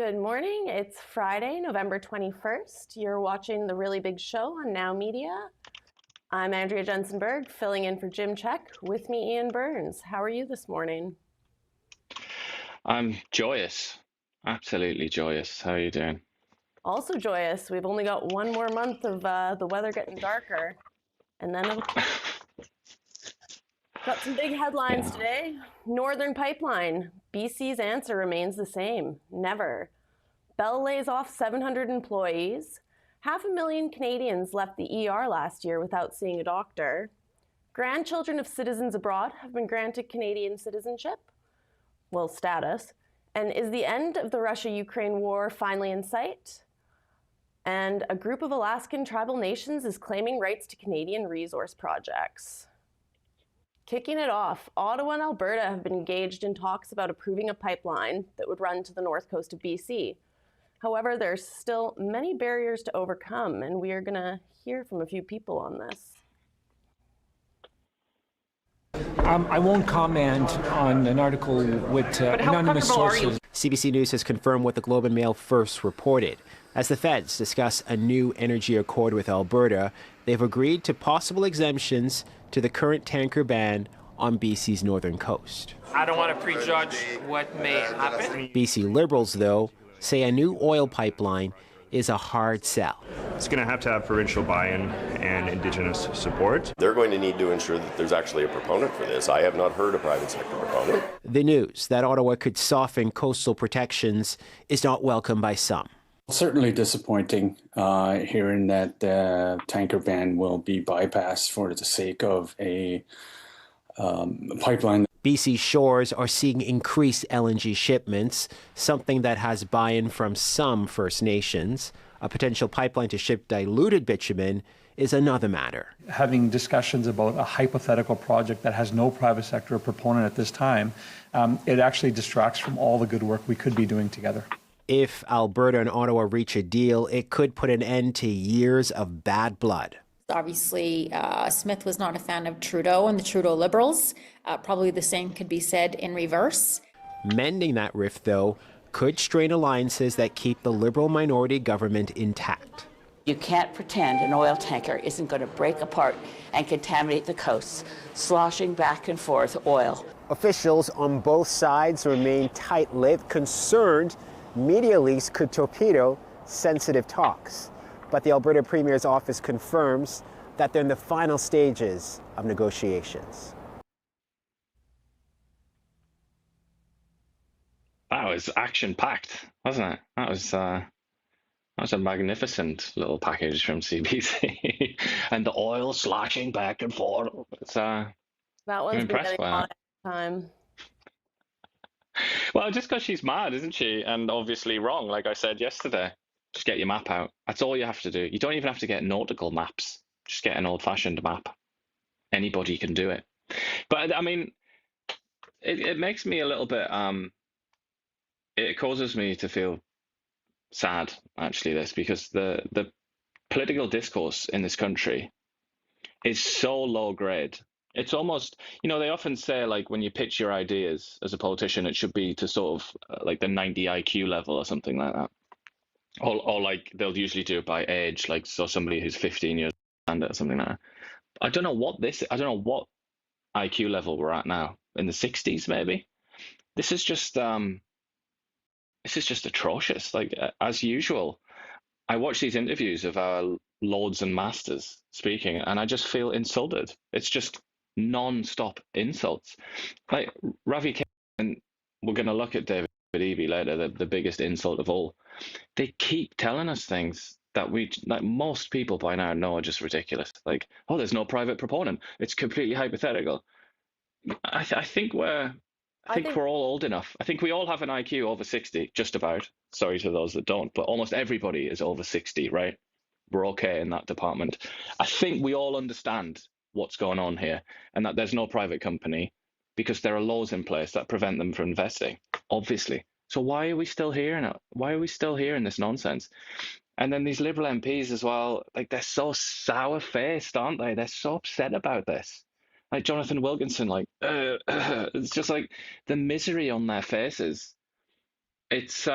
Good morning. It's Friday, November 21st. You're watching The Really Big Show on Now Media. I'm Andrea Jensenberg, filling in for Jim Check. With me, Ian Burns. How are you this morning? I'm joyous, absolutely joyous. How are you doing? Also joyous. We've only got one more month of the weather getting darker, and then it'll clear. Got some big headlines today. Northern Pipeline. BC's answer remains the same. Never. Bell lays off 700 employees. 500,000 Canadians left the ER last year without seeing a doctor. Grandchildren of citizens abroad have been granted Canadian citizenship. Well, status. And is the end of the Russia-Ukraine war finally in sight? And a group of Alaskan Tribal nations is claiming rights to Canadian resource projects. Kicking it off, Ottawa and Alberta have been engaged in talks about approving a pipeline that would run to the north coast of BC. However, there's still many barriers to overcome, and we are going to hear from a few people on this. I won't comment on an article with anonymous sources. CBC News has confirmed what the Globe and Mail first reported. As the feds discuss a new energy accord with Alberta, they've agreed to possible exemptions to the current tanker ban on BC's northern coast. I don't want to prejudge what may happen. BC Liberals, though, say a new oil pipeline is a hard sell. It's going to have provincial buy-in and Indigenous support. They're going to need to ensure that there's actually a proponent for this. I have not heard a private sector proponent. The news that Ottawa could soften coastal protections is not welcome by some. Certainly disappointing hearing that the tanker ban will be bypassed for the sake of a pipeline. BC shores are seeing increased LNG shipments, something that has buy-in from some First Nations. A potential pipeline to ship diluted bitumen is another matter. Having discussions about a hypothetical project that has no private sector proponent at this time, it actually distracts from all the good work we could be doing together. If Alberta and Ottawa reach a deal, it could put an end to years of bad blood. Obviously, Smith was not a fan of Trudeau and the Trudeau Liberals. Probably the same could be said in reverse. Mending that rift, though, could strain alliances that keep the Liberal minority government intact. You can't pretend an oil tanker isn't going to break apart and contaminate the coasts, sloshing back and forth oil. Officials on both sides remain tight-lipped, concerned media leaks could torpedo sensitive talks. But the Alberta Premier's office confirms that they're in the final stages of negotiations. That was action-packed, wasn't it? That was a magnificent little package from CBC. And the oil sloshing back and forth. That one's been getting a lot of time. Well, just because she's mad, isn't she? And obviously wrong, like I said yesterday. Just get your map out. That's all you have to do. You don't even have to get nautical maps. Just get an old-fashioned map. Anybody can do it. But, I mean, it makes me a little bit... it causes me to feel sad, actually, this, because the political discourse in this country is so low grade. It's almost, they often say, like, when you pitch your ideas as a politician, it should be to sort of like the 90 IQ level or something like that. Or like they'll usually do it by age, like so somebody who's 15 years old or something like that. I don't know what IQ level we're at now. In the 60s, maybe. This is just atrocious. Like, as usual, I watch these interviews of our lords and masters speaking, and I just feel insulted. It's just non-stop insults. Like Ravi K, and we're going to look at David Eby later, the biggest insult of all. They keep telling us things that most people by now know are just ridiculous. Like, oh, there's no private proponent. It's completely hypothetical. I think we're all old enough. I think we all have an IQ over 60, just about. Sorry to those that don't, but almost everybody is over 60, right? We're okay in that department. I think we all understand what's going on here and that there's no private company because there are laws in place that prevent them from investing, obviously. So why are we still hearing it? Why are we still hearing this nonsense? And then these Liberal MPs as well, like, they're so sour-faced, aren't they? They're so upset about this. Like Jonathan Wilkinson, like, it's just like the misery on their faces. It's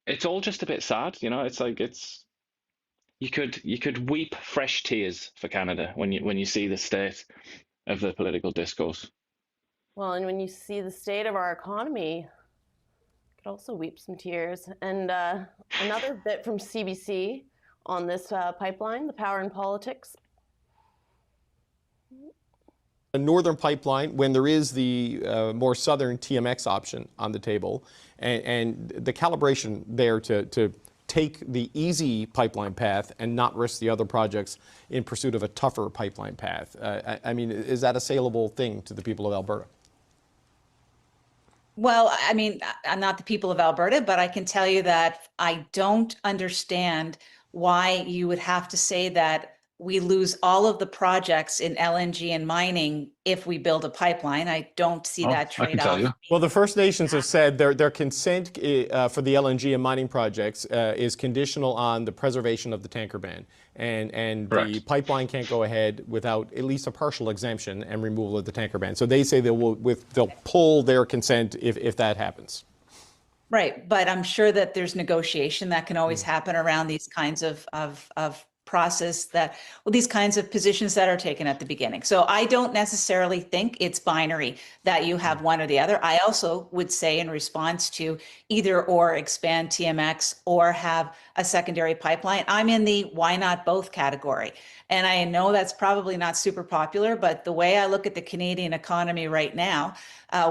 it's all just a bit sad, you know. It's like you could weep fresh tears for Canada when you see the state of the political discourse. Well, and when you see the state of our economy, you could also weep some tears. And another bit from CBC on this pipeline, the power and politics. A northern pipeline, when there is the more southern TMX option on the table, and the calibration there to take the easy pipeline path and not risk the other projects in pursuit of a tougher pipeline path. I mean, is that a saleable thing to the people of Alberta? Well, I mean, I'm not the people of Alberta, but I can tell you that I don't understand why you would have to say that we lose all of the projects in LNG and mining if we build a pipeline. I don't see that trade-off. Well, the First Nations have said their consent for the LNG and mining projects is conditional on the preservation of the tanker ban. And the pipeline can't go ahead without at least a partial exemption and removal of the tanker ban. So they say they'll pull their consent if that happens. Right, but I'm sure that there's negotiation that can always happen around these kinds of process these kinds of positions that are taken at the beginning. So I don't necessarily think it's binary that you have one or the other. I also would say in response to either or expand TMX or have a secondary pipeline, I'm in the why not both category. And I know that's probably not super popular, but the way I look at the Canadian economy right now,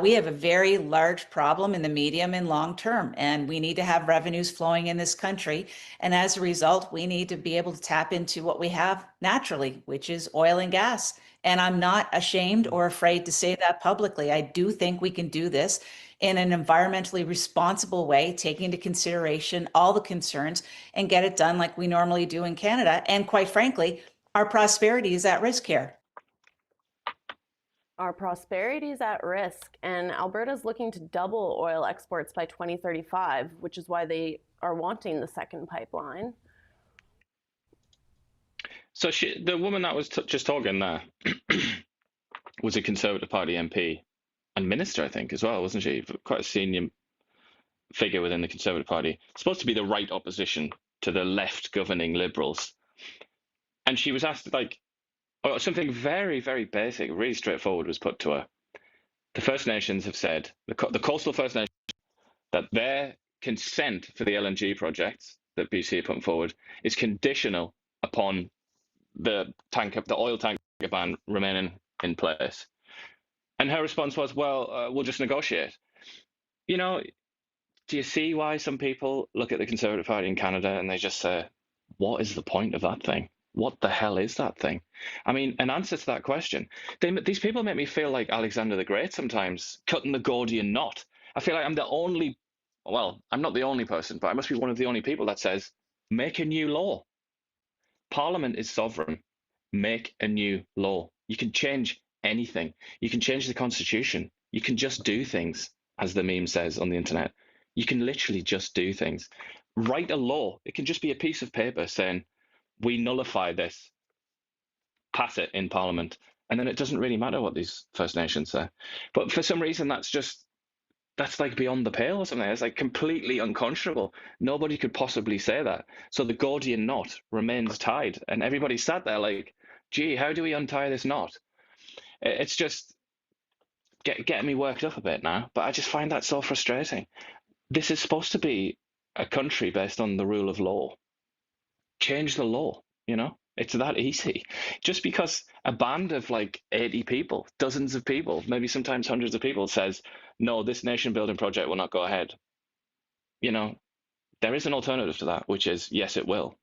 we have a very large problem in the medium and long term, and we need to have revenues flowing in this country. And as a result, we need to be able to tap into what we have naturally, which is oil and gas. And I'm not ashamed or afraid to say that publicly. I do think we can do this in an environmentally responsible way, taking into consideration all the concerns and get it done like we normally do in Canada. And quite frankly, our prosperity is at risk here. Our prosperity is at risk, and Alberta is looking to double oil exports by 2035, which is why they are wanting the second pipeline. So the woman that was just talking there was a Conservative Party MP and minister, I think, as well, wasn't she? Quite a senior figure within the Conservative Party. Supposed to be the right opposition to the left governing Liberals. And she was asked, like, something very, very basic, really straightforward was put to her. The First Nations have said, the coastal First Nations, that their consent for the LNG projects that BC are putting forward is conditional upon the oil tanker ban remaining in place. And her response was, well, we'll just negotiate. You know, do you see why some people look at the Conservative Party in Canada and they just say, what is the point of that thing? What the hell is that thing? I mean, an answer to that question. These people make me feel like Alexander the Great sometimes, cutting the Gordian knot. I feel like I'm I'm not the only person, but I must be one of the only people that says, make a new law. Parliament is sovereign. Make a new law. You can change anything. You can change the Constitution. You can just do things, as the meme says on the internet. You can literally just do things. Write a law. It can just be a piece of paper saying, we nullify this, pass it in Parliament, and then it doesn't really matter what these First Nations say. But for some reason, that's like beyond the pale or something. It's like completely unconscionable. Nobody could possibly say that. So the Gordian knot remains tied, and everybody sat there like, gee, how do we untie this knot? It's just getting me worked up a bit now, but I just find that so frustrating. This is supposed to be a country based on the rule of law. Change the law, you know? It's that easy. Just because a band of like 80 people, dozens of people, maybe sometimes hundreds of people says, no, this nation building project will not go ahead. You know, there is an alternative to that, which is, yes, it will.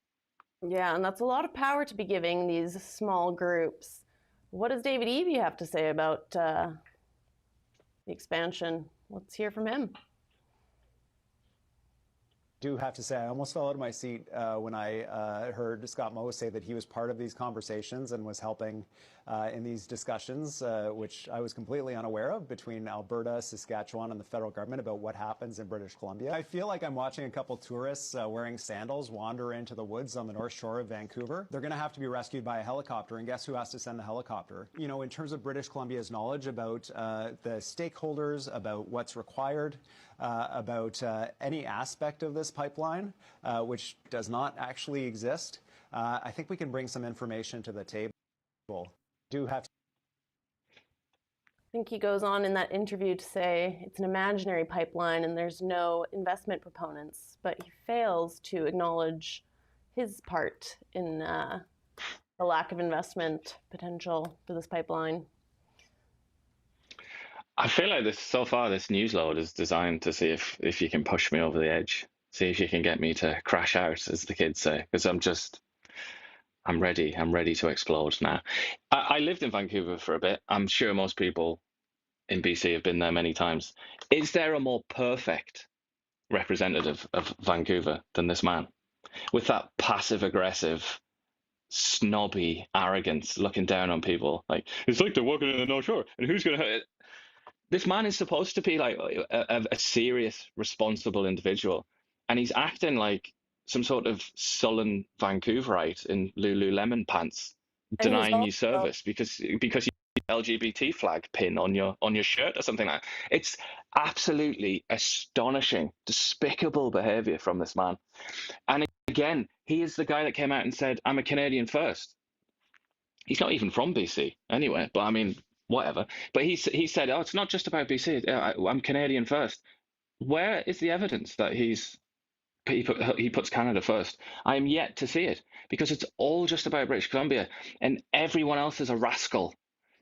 Yeah, and that's a lot of power to be giving these small groups. What does David Eby have to say about the expansion? Let's hear from him. Do have to say I almost fell out of my seat when I heard Scott Moe say that he was part of these conversations and was helping in these discussions, which I was completely unaware of, between Alberta, Saskatchewan, and the federal government about what happens in British Columbia. I feel like I'm watching a couple tourists wearing sandals wander into the woods on the north shore of Vancouver. They're going to have to be rescued by a helicopter, and guess who has to send the helicopter? You know, in terms of British Columbia's knowledge about the stakeholders, about what's required, about any aspect of this pipeline, which does not actually exist, I think we can bring some information to the table. Do have to. I think he goes on in that interview to say it's an imaginary pipeline and there's no investment proponents, but he fails to acknowledge his part in the lack of investment potential for this pipeline. I feel like so far this news load is designed to see if you can push me over the edge, see if you can get me to crash out, as the kids say, because I'm ready to explode now. I lived in Vancouver for a bit. I'm sure most people in BC have been there many times. Is there a more perfect representative of Vancouver than this man? With that passive-aggressive, snobby arrogance, looking down on people. Like, it's like they're working in the North Shore, and who's going to hurt it? This man is supposed to be like a serious, responsible individual, and he's acting like some sort of sullen Vancouverite in Lululemon pants, denying you service because you LGBT flag pin on your shirt or something like that. It's absolutely astonishing, despicable behavior from this man. And again, he is the guy that came out and said, I'm a Canadian first. He's not even from BC anyway, but I mean, whatever. But he said, oh, it's not just about BC. I'm Canadian first. Where is the evidence that he puts Canada first? I am yet to see it, because it's all just about British Columbia and everyone else is a rascal.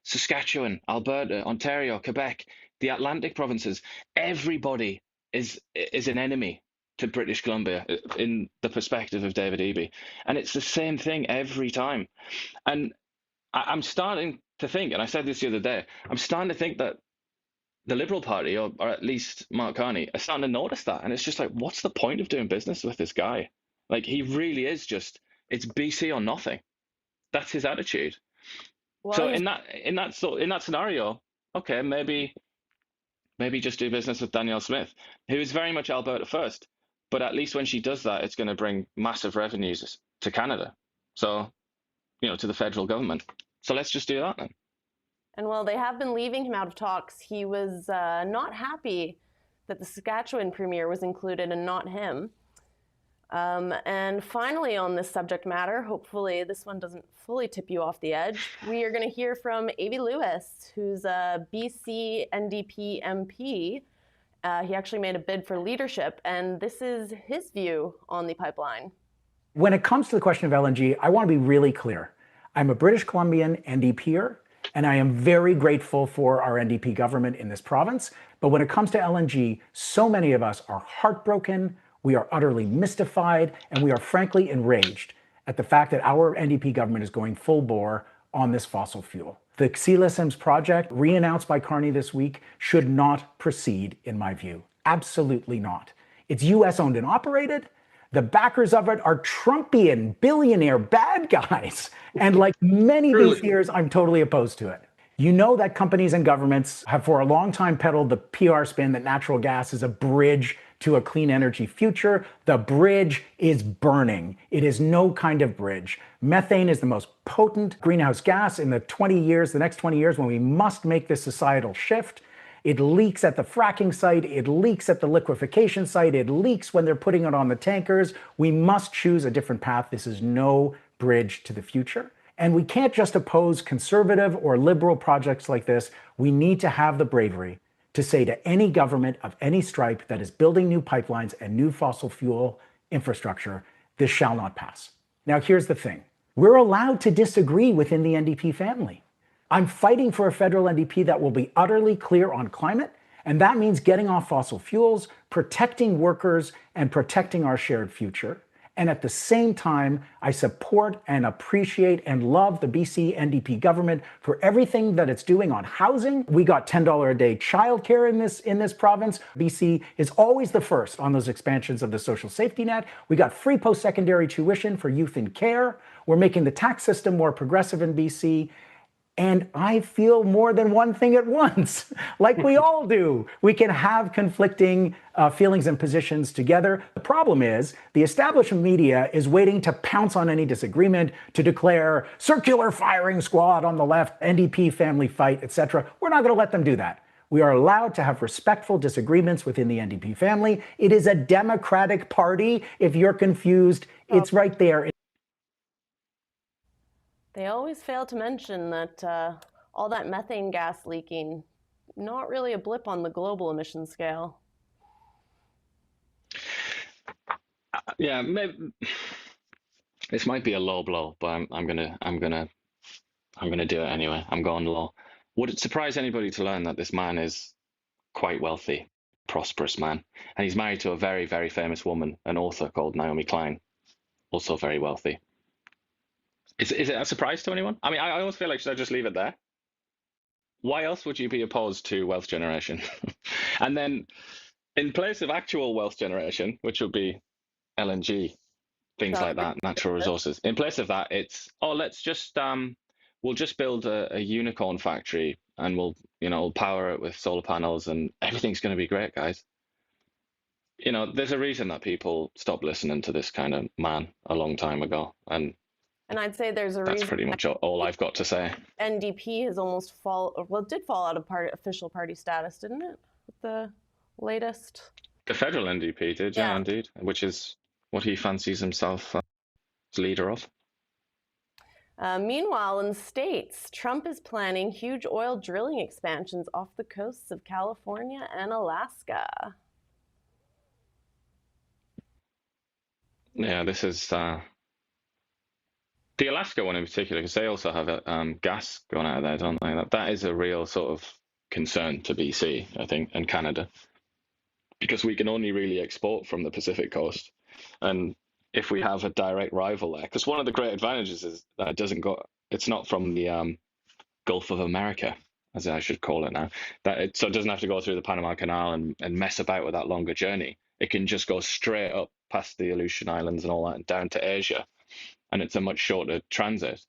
Saskatchewan, Alberta, Ontario, Quebec, the Atlantic provinces, everybody is an enemy to British Columbia in the perspective of David Eby. And it's the same thing every time. And I'm starting to think, and I said this the other day, I'm starting to think that the Liberal Party, or at least Mark Carney, are starting to notice that. And it's just like, what's the point of doing business with this guy? Like, he really is just, it's BC or nothing. That's his attitude. Well, so in that scenario, okay, maybe just do business with Danielle Smith, who is very much Alberta first. But at least when she does that, it's going to bring massive revenues to Canada. So, to the federal government. So let's just do that then. And while they have been leaving him out of talks, he was not happy that the Saskatchewan premier was included and not him. And finally, on this subject matter, hopefully this one doesn't fully tip you off the edge, we are going to hear from Avi Lewis, who's a BC NDP MP. He actually made a bid for leadership, and this is his view on the pipeline. When it comes to the question of LNG, I want to be really clear. I'm a British Columbian NDPer, and I am very grateful for our NDP government in this province. But when it comes to LNG, so many of us are heartbroken, we are utterly mystified, and we are frankly enraged at the fact that our NDP government is going full bore on this fossil fuel. The citizenship project, re-announced by Carney this week, should not proceed, in my view. Absolutely not. It's US owned and operated. The backers of it are Trumpian billionaire bad guys. And like many BCers, I'm totally opposed to it. You know that companies and governments have for a long time peddled the PR spin that natural gas is a bridge to a clean energy future. The bridge is burning. It is no kind of bridge. Methane is the most potent greenhouse gas in the next 20 years when we must make this societal shift. It leaks at the fracking site, it leaks at the liquefaction site, it leaks when they're putting it on the tankers. We must choose a different path. This is no bridge to the future. And we can't just oppose conservative or liberal projects like this. We need to have the bravery to say to any government of any stripe that is building new pipelines and new fossil fuel infrastructure, this shall not pass. Now, here's the thing. We're allowed to disagree within the NDP family. I'm fighting for a federal NDP that will be utterly clear on climate, and that means getting off fossil fuels, protecting workers, and protecting our shared future. And at the same time, I support and appreciate and love the BC NDP government for everything that it's doing on housing. We got $10 a day childcare in this province. BC is always the first on those expansions of the social safety net. We got free post-secondary tuition for youth in care. We're making the tax system more progressive in BC. And I feel more than one thing at once, like we all do. We can have conflicting feelings and positions together. The problem is the establishment media is waiting to pounce on any disagreement, to declare circular firing squad on the left, NDP family fight, etc. We're not going to let them do that. We are allowed to have respectful disagreements within the NDP family. It is a democratic party. If you're confused, it's right there. They always fail to mention that all that methane gas leaking, not really a blip on the global emission scale. Yeah, maybe, this might be a low blow, but I'm gonna do it anyway. I'm going low. Would it surprise anybody to learn that this man is quite wealthy, prosperous man, and he's married to a very, very famous woman, an author called Naomi Klein, also very wealthy. Is it a surprise to anyone? I mean, I always feel like, should I just leave it there? Why else would you be opposed to wealth generation? And then in place of actual wealth generation, which would be LNG, things like that, natural resources. In place of that, it's, oh, let's just, we'll just build a unicorn factory and we'll power it with solar panels and everything's going to be great, guys. There's a reason that people stopped listening to this kind of man a long time ago. And I'd say there's a reason. That's pretty much all I've got to say. NDP has almost it did fall out of official party status, didn't it? With the latest. The federal NDP did, yeah, indeed, which is what he fancies himself as leader of. Meanwhile, in the States, Trump is planning huge oil drilling expansions off the coasts of California and Alaska. Yeah, this is the Alaska one in particular, because they also have gas going out of there, don't they? That is a real sort of concern to BC, I think, and Canada, because we can only really export from the Pacific coast. And if we have a direct rival there, because one of the great advantages is that it's not from the Gulf of America, as I should call it now, so it doesn't have to go through the Panama Canal and mess about with that longer journey. It can just go straight up past the Aleutian Islands and all that and down to Asia. And it's a much shorter transit.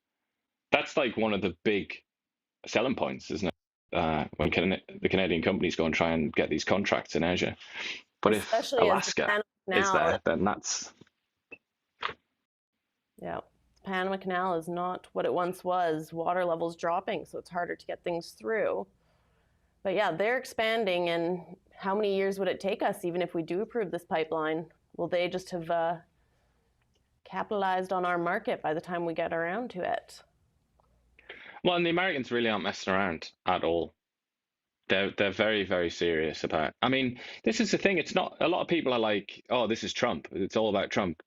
That's like one of the big selling points, isn't it? When the Canadian companies go and try and get these contracts in Asia. But especially if Alaska is there, then that's... Yeah, the Panama Canal is not what it once was. Water level's dropping, so it's harder to get things through. But yeah, they're expanding, and how many years would it take us, even if we do approve this pipeline? Will they just have capitalized on our market by the time we get around to it? Well, and the Americans really aren't messing around at all. They're very, very serious about. I mean, this is the thing. It's not. A lot of people are like, "Oh, this is Trump. It's all about Trump."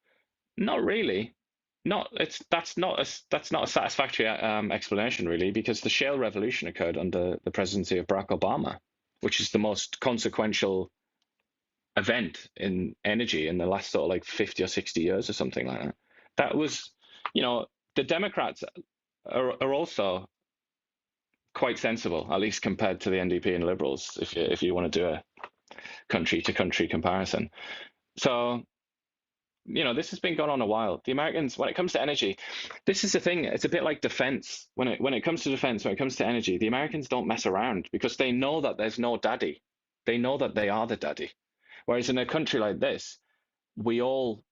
Not really. That's not a satisfactory explanation, really, because the shale revolution occurred under the presidency of Barack Obama, which is the most consequential event in energy in the last sort of like 50 or 60 years or something like that. That was, the Democrats are also quite sensible, at least compared to the NDP and Liberals, if you want to do a country to country comparison. So, this has been going on a while. The Americans, when it comes to energy, this is the thing. It's a bit like defense. When it comes to defense, when it comes to energy, the Americans don't mess around because they know that there's no daddy. They know that they are the daddy. Whereas in a country like this, we all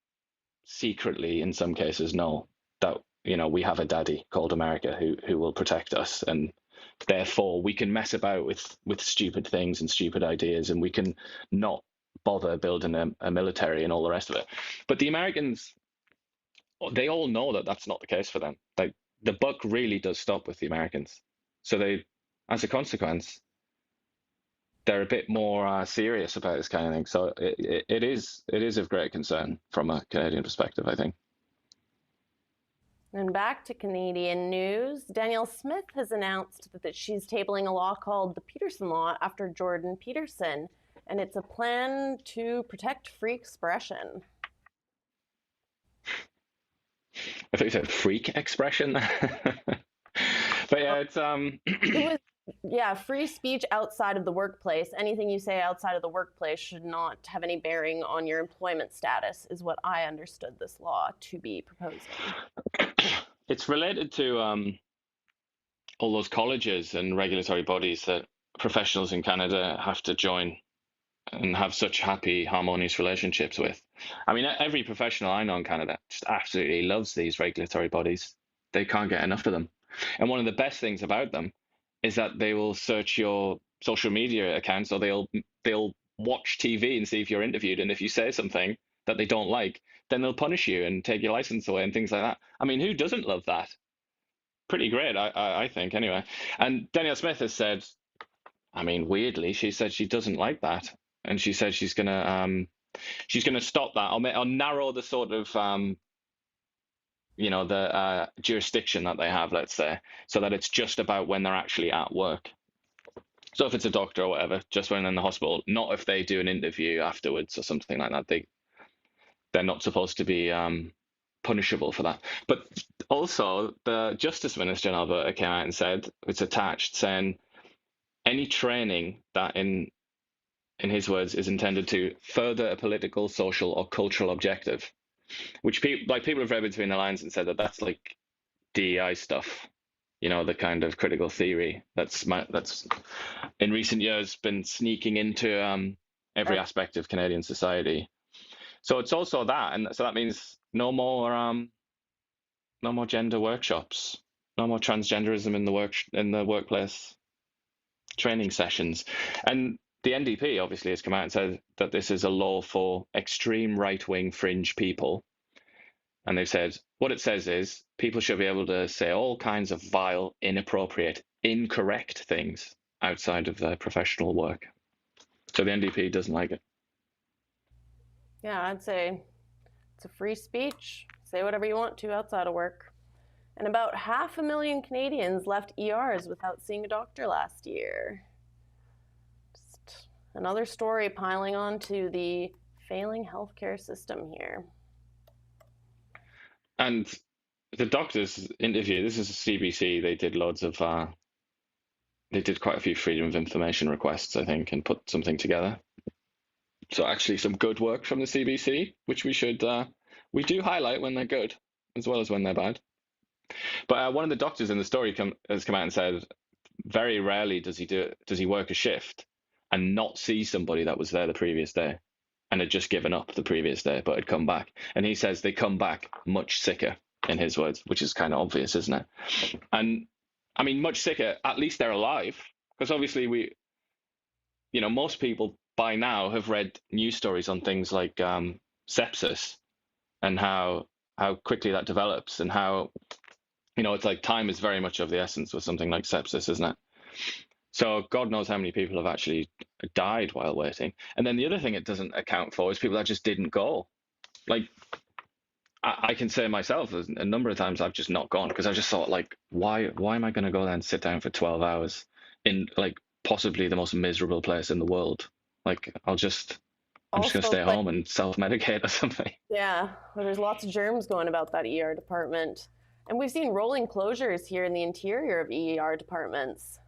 secretly, in some cases, know that, we have a daddy called America who will protect us. And therefore, we can mess about with stupid things and stupid ideas, and we can not bother building a military and all the rest of it. But the Americans, they all know that that's not the case for them. Like, the buck really does stop with the Americans. So they, as a consequence, they're a bit more serious about this kind of thing. So it is of great concern from a Canadian perspective, I think. And back to Canadian news, Danielle Smith has announced that she's tabling a law called the Peterson Law after Jordan Peterson, and it's a plan to protect free expression. I thought you said freak expression. But yeah, it's It was, free speech outside of the workplace. Anything you say outside of the workplace should not have any bearing on your employment status, is what I understood this law to be proposing. It's related to all those colleges and regulatory bodies that professionals in Canada have to join and have such happy, harmonious relationships with. I mean, every professional I know in Canada just absolutely loves these regulatory bodies. They can't get enough of them. And one of the best things about them is that they will search your social media accounts, or they'll watch TV and see if you're interviewed, and if you say something that they don't like, then they'll punish you and take your license away and things like that. I mean, who doesn't love that? Pretty great, I think, anyway. And Danielle Smith has said, I mean, weirdly, she said she doesn't like that, and she said she's gonna stop that, or narrow the sort of the jurisdiction that they have, let's say, so that it's just about when they're actually at work. So if it's a doctor or whatever, just when they're in the hospital, not if they do an interview afterwards or something like that. They're not supposed to be punishable for that. But also, the Justice Minister in Alberta came out and said, it's attached, saying any training that, in his words, is intended to further a political, social, or cultural objective, which people have read between the lines and said that that's like DEI stuff, the kind of critical theory that's in recent years been sneaking into every aspect of Canadian society. So it's also that, and so that means no more gender workshops, no more transgenderism in the workplace training sessions. And the NDP obviously has come out and said that this is a law for extreme right-wing fringe people. And they've said, what it says is people should be able to say all kinds of vile, inappropriate, incorrect things outside of their professional work. So the NDP doesn't like it. Yeah, I'd say it's a free speech. Say whatever you want to outside of work. And about 500,000 Canadians left ERs without seeing a doctor last year. Just another story piling on to the failing healthcare system here. And the doctors interview, this is a CBC, they did they did quite a few freedom of information requests, I think, and put something together. So actually some good work from the CBC, which we do highlight when they're good, as well as when they're bad. But one of the doctors in the story has come out and said, very rarely does he work a shift and not see somebody that was there the previous day and had just given up the previous day, but had come back. And he says they come back much sicker, in his words, which is kind of obvious, isn't it? And I mean, much sicker, at least they're alive. Because obviously most people by now have read news stories on things like sepsis and how quickly that develops, and how, it's like time is very much of the essence with something like sepsis, isn't it? So God knows how many people have actually died while waiting. And then the other thing it doesn't account for is people that just didn't go. Like, I can say myself, a number of times I've just not gone because I just thought, like, why am I going to go there and sit down for 12 hours in, like, possibly the most miserable place in the world? Like, I'm just going to stay home and self-medicate or something. Yeah, well, there's lots of germs going about that ER department. And we've seen rolling closures here in the interior of ER departments.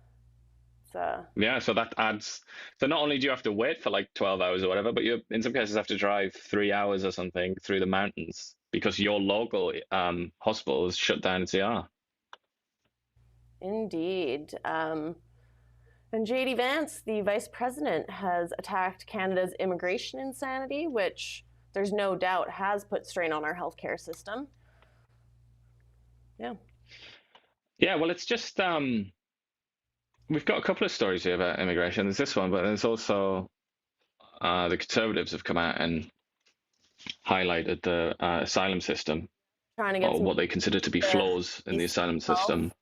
Yeah, so that adds. So not only do you have to wait for like 12 hours or whatever, but you in some cases have to drive 3 hours or something through the mountains because your local hospital is shut down its ER. Indeed. And J.D. Vance, the vice president, has attacked Canada's immigration insanity, which there's no doubt has put strain on our healthcare system. Yeah. Yeah, well, it's just we've got a couple of stories here about immigration. There's this one, but there's also the Conservatives have come out and highlighted the asylum system, trying to get or what they consider to be flaws in the asylum system.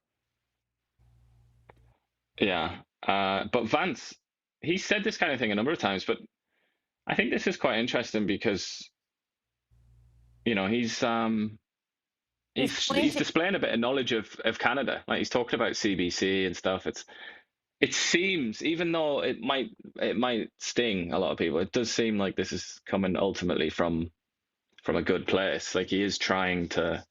Yeah, but Vance, he said this kind of thing a number of times, but I think this is quite interesting because, he's displaying a bit of knowledge of Canada. Like, he's talking about CBC and stuff. It seems, even though it might sting a lot of people, it does seem like this is coming ultimately from a good place. Like, he is trying to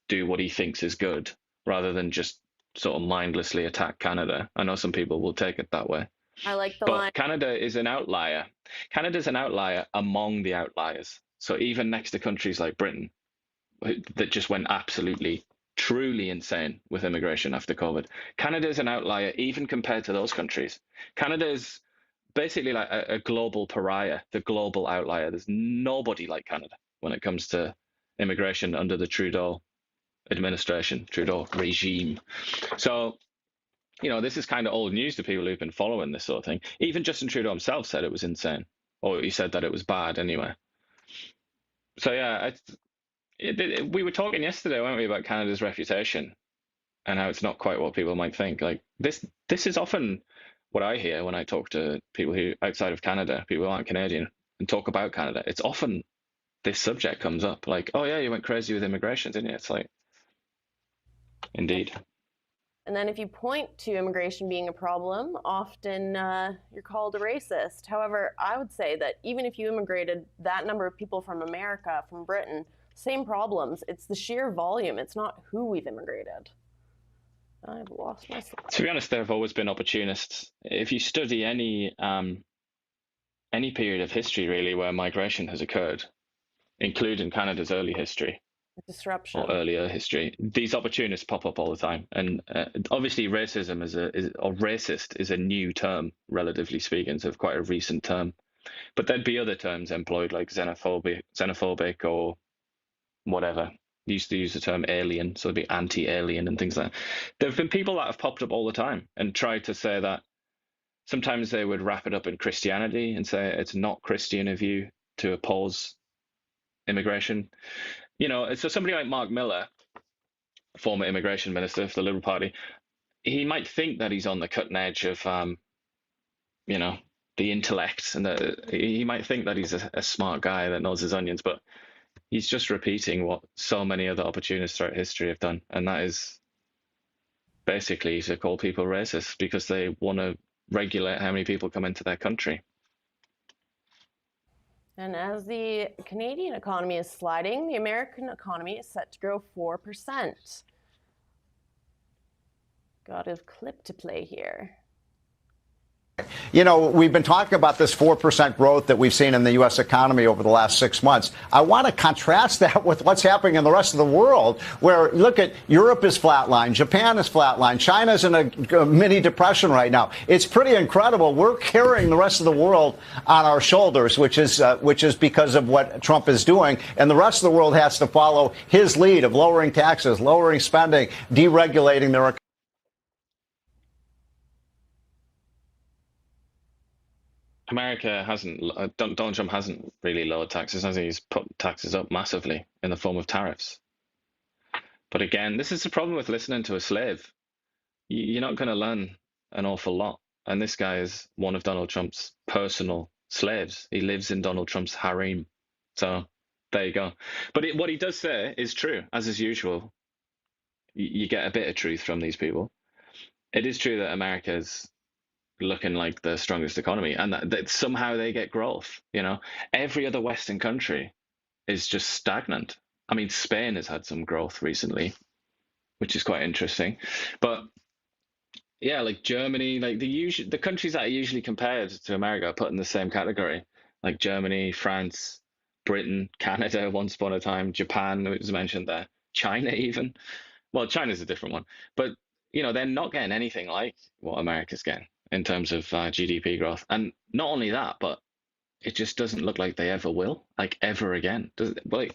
do what he thinks is good rather than just sort of mindlessly attack Canada. I know some people will take it that way. I like the but line. Canada is an outlier. Canada's an outlier among the outliers. So even next to countries like Britain, that just went absolutely, truly insane with immigration after COVID, Canada is an outlier even compared to those countries. Canada is basically like a global pariah, the global outlier. There's nobody like Canada when it comes to immigration under the Trudeau administration, Trudeau regime. So you know, this is kind of old news to people who've been following this sort of thing. Even Justin Trudeau himself said it was insane, or he said that it was bad anyway. So yeah, we were talking yesterday, weren't we, about Canada's reputation and how it's not quite what people might think. Like this is often what I hear when I talk to people who outside of Canada, people who aren't Canadian, and talk about Canada. It's often this subject comes up, like, oh yeah, you went crazy with immigration, didn't you? It's like, indeed. And then if you point to immigration being a problem, often you're called a racist. However, I would say that even if you immigrated that number of people from America, from Britain, same problems. It's the sheer volume. It's not who we've immigrated. I've lost my slide. To be honest, there have always been opportunists. If you study any period of history, really, where migration has occurred, including Canada's early history, disruption, or earlier history, these opportunists pop up all the time. And obviously, racism or racist is a new term, relatively speaking, so it's quite a recent term. But there'd be other terms employed, like xenophobic or whatever. Used to use the term alien, so it'd be anti-alien and things like that. There have been people that have popped up all the time and tried to say that. Sometimes they would wrap it up in Christianity and say it's not Christian of you to oppose immigration. You know, so somebody like Mark Miller, former immigration minister for the Liberal Party, he might think that he's on the cutting edge of, you know, the intellect, and he might think that he's a smart guy that knows his onions, but he's just repeating what so many other opportunists throughout history have done, and that is basically to call people racist because they want to regulate how many people come into their country. And as the Canadian economy is sliding, the American economy is set to grow 4%. Got a clip to play here. You know, we've been talking about this 4% growth that we've seen in the U.S. economy over the last 6 months. I want to contrast that with what's happening in the rest of the world, where, look at, Europe is flatlined, Japan is flatlined, China's in a mini depression right now. It's pretty incredible. We're carrying the rest of the world on our shoulders, which is because of what Trump is doing. And the rest of the world has to follow his lead of lowering taxes, lowering spending, deregulating their economy. America hasn't, Donald Trump hasn't really lowered taxes, has he? He's put taxes up massively in the form of tariffs. But again, this is the problem with listening to a slave. You're not going to learn an awful lot. And this guy is one of Donald Trump's personal slaves. He lives in Donald Trump's harem. So there you go. But what he does say is true, as is usual. You get a bit of truth from these people. It is true that America's looking like the strongest economy, and that somehow they get growth. You know, every other Western country is just stagnant. I mean, Spain has had some growth recently, which is quite interesting. But yeah, like Germany, like the countries that are usually compared to America are put in the same category, like Germany, France, Britain, Canada, once upon a time, Japan, it was mentioned there, China even. Well, China's a different one, but you know, they're not getting anything like what America's getting in terms of GDP growth. And not only that, but it just doesn't look like they ever will, like ever again. Can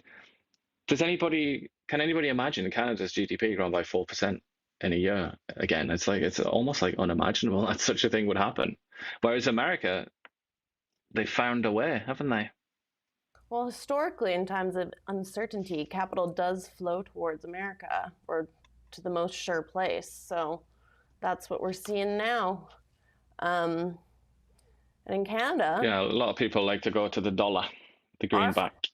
anybody imagine Canada's GDP growing by 4% in a year again? It's almost like unimaginable that such a thing would happen. Whereas America, they found a way, haven't they? Well, historically, in times of uncertainty, capital does flow towards America, or to the most sure place. So that's what we're seeing now. And in Canada, yeah, a lot of people like to go to the dollar, the greenback.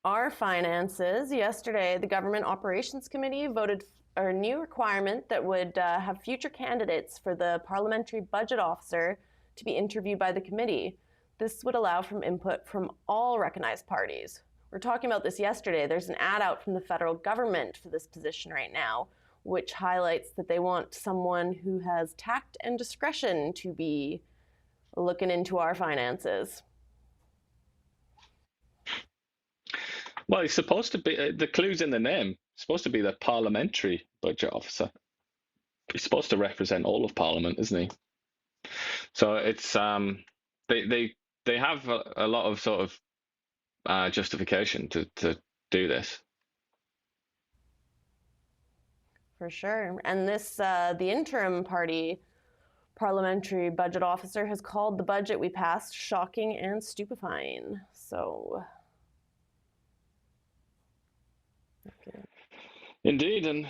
Our finances. Yesterday, the Government Operations Committee voted a new requirement that would have future candidates for the Parliamentary Budget Officer to be interviewed by the committee. This would allow from input from all recognized parties. We're talking about this yesterday. There's an ad out from the federal government for this position right now, which highlights that they want someone who has tact and discretion to be looking into our finances. Well, he's supposed to be, the clue's in the name, he's supposed to be the parliamentary budget officer. He's supposed to represent all of Parliament, isn't he? So it's, they have a lot of sort of justification to do this. For sure. And this, the interim party parliamentary budget officer has called the budget we passed shocking and stupefying. So, okay. Indeed, and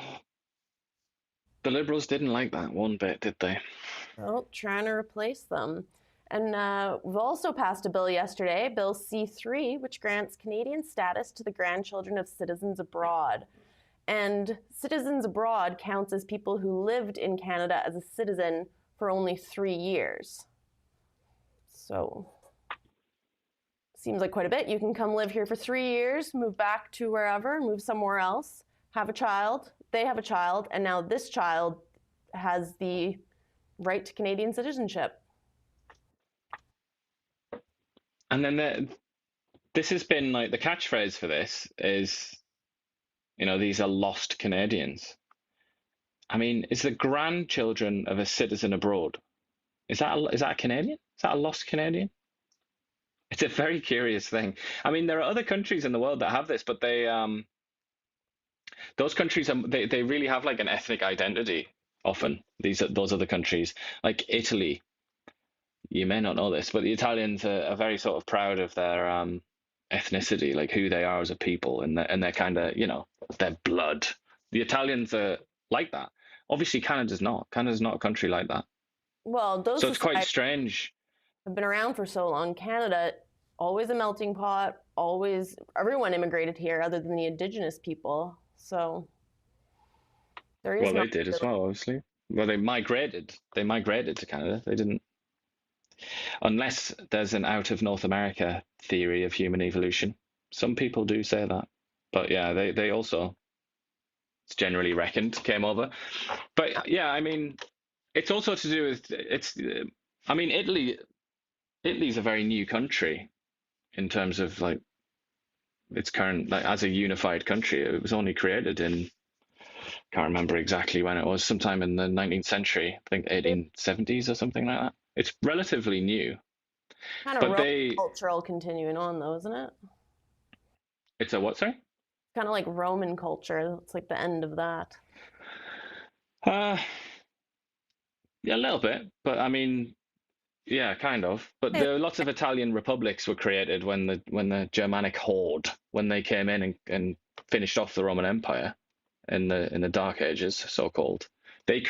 the Liberals didn't like that one bit, did they? Well, trying to replace them. And we've also passed a bill yesterday, Bill C3, which grants Canadian status to the grandchildren of citizens abroad. And citizens abroad counts as people who lived in Canada as a citizen for only 3 years. So, seems like quite a bit. You can come live here for 3 years, move back to wherever, move somewhere else, have a child, they have a child, and now this child has the right to Canadian citizenship. And then this has been like the catchphrase for this is, you know, these are lost Canadians. I mean, is the grandchildren of a citizen abroad, is that a Canadian? Is that a lost Canadian? It's a very curious thing. I mean, there are other countries in the world that have this, but those countries they really have like an ethnic identity. Often those other countries, like Italy. You may not know this, but the Italians are very sort of proud of their ethnicity, like who they are as a people, and their kind of, you know, their blood. The Italians are like that. Obviously, Canada's not. Canada's not a country like that. Well, those so it's quite strange. Have been around for so long. Canada, always a melting pot. Always, everyone immigrated here, other than the Indigenous people. So there is. Well, they did as well, obviously. Well, they migrated. They migrated to Canada. They didn't. Unless there's an out of North America theory of human evolution. Some people do say that. But yeah, they also, it's generally reckoned, came over. But yeah, I mean, it's also to do with, I mean, Italy's a very new country in terms of like its current, like as a unified country. It was only created in, can't remember exactly when it was, sometime in the 19th century, I think 1870s or something like that. It's relatively new. Kind of Roman cultural continuing on, though, isn't it? It's a what, sorry? Kind of like Roman culture. It's like the end of that. Yeah, a little bit, but I mean, yeah, kind of. But there are lots of Italian republics were created when the Germanic horde, when they came in and finished off the Roman Empire in the Dark Ages, so called. They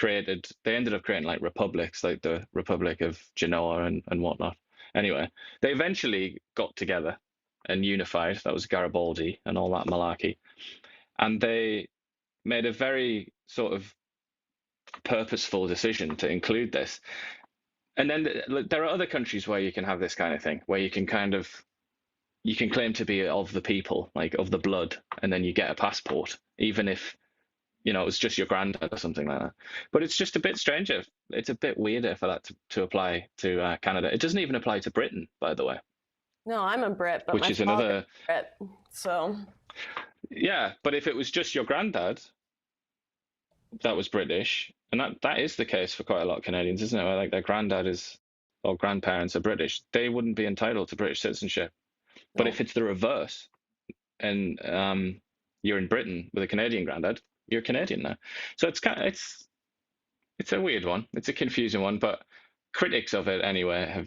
ended up creating like republics, like the Republic of Genoa and whatnot. Anyway, they eventually got together and unified. That was Garibaldi and all that malarkey. And they made a very sort of purposeful decision to include this. And then there are other countries where you can have this kind of thing, where you can claim to be of the people, like of the blood, and then you get a passport, even if, you know, it's just your granddad or something like that. But it's just a bit stranger. It's a bit weirder for that to apply to Canada. It doesn't even apply to Britain, by the way. No, I'm a Brit, but which is another Brit, so. Yeah, but if it was just your granddad that was British, and that is the case for quite a lot of Canadians, isn't it? Where like their granddad or grandparents are British, they wouldn't be entitled to British citizenship. But if it's the reverse, and you're in Britain with a Canadian granddad, you're Canadian now. So it's a weird one. It's a confusing one, but critics of it anyway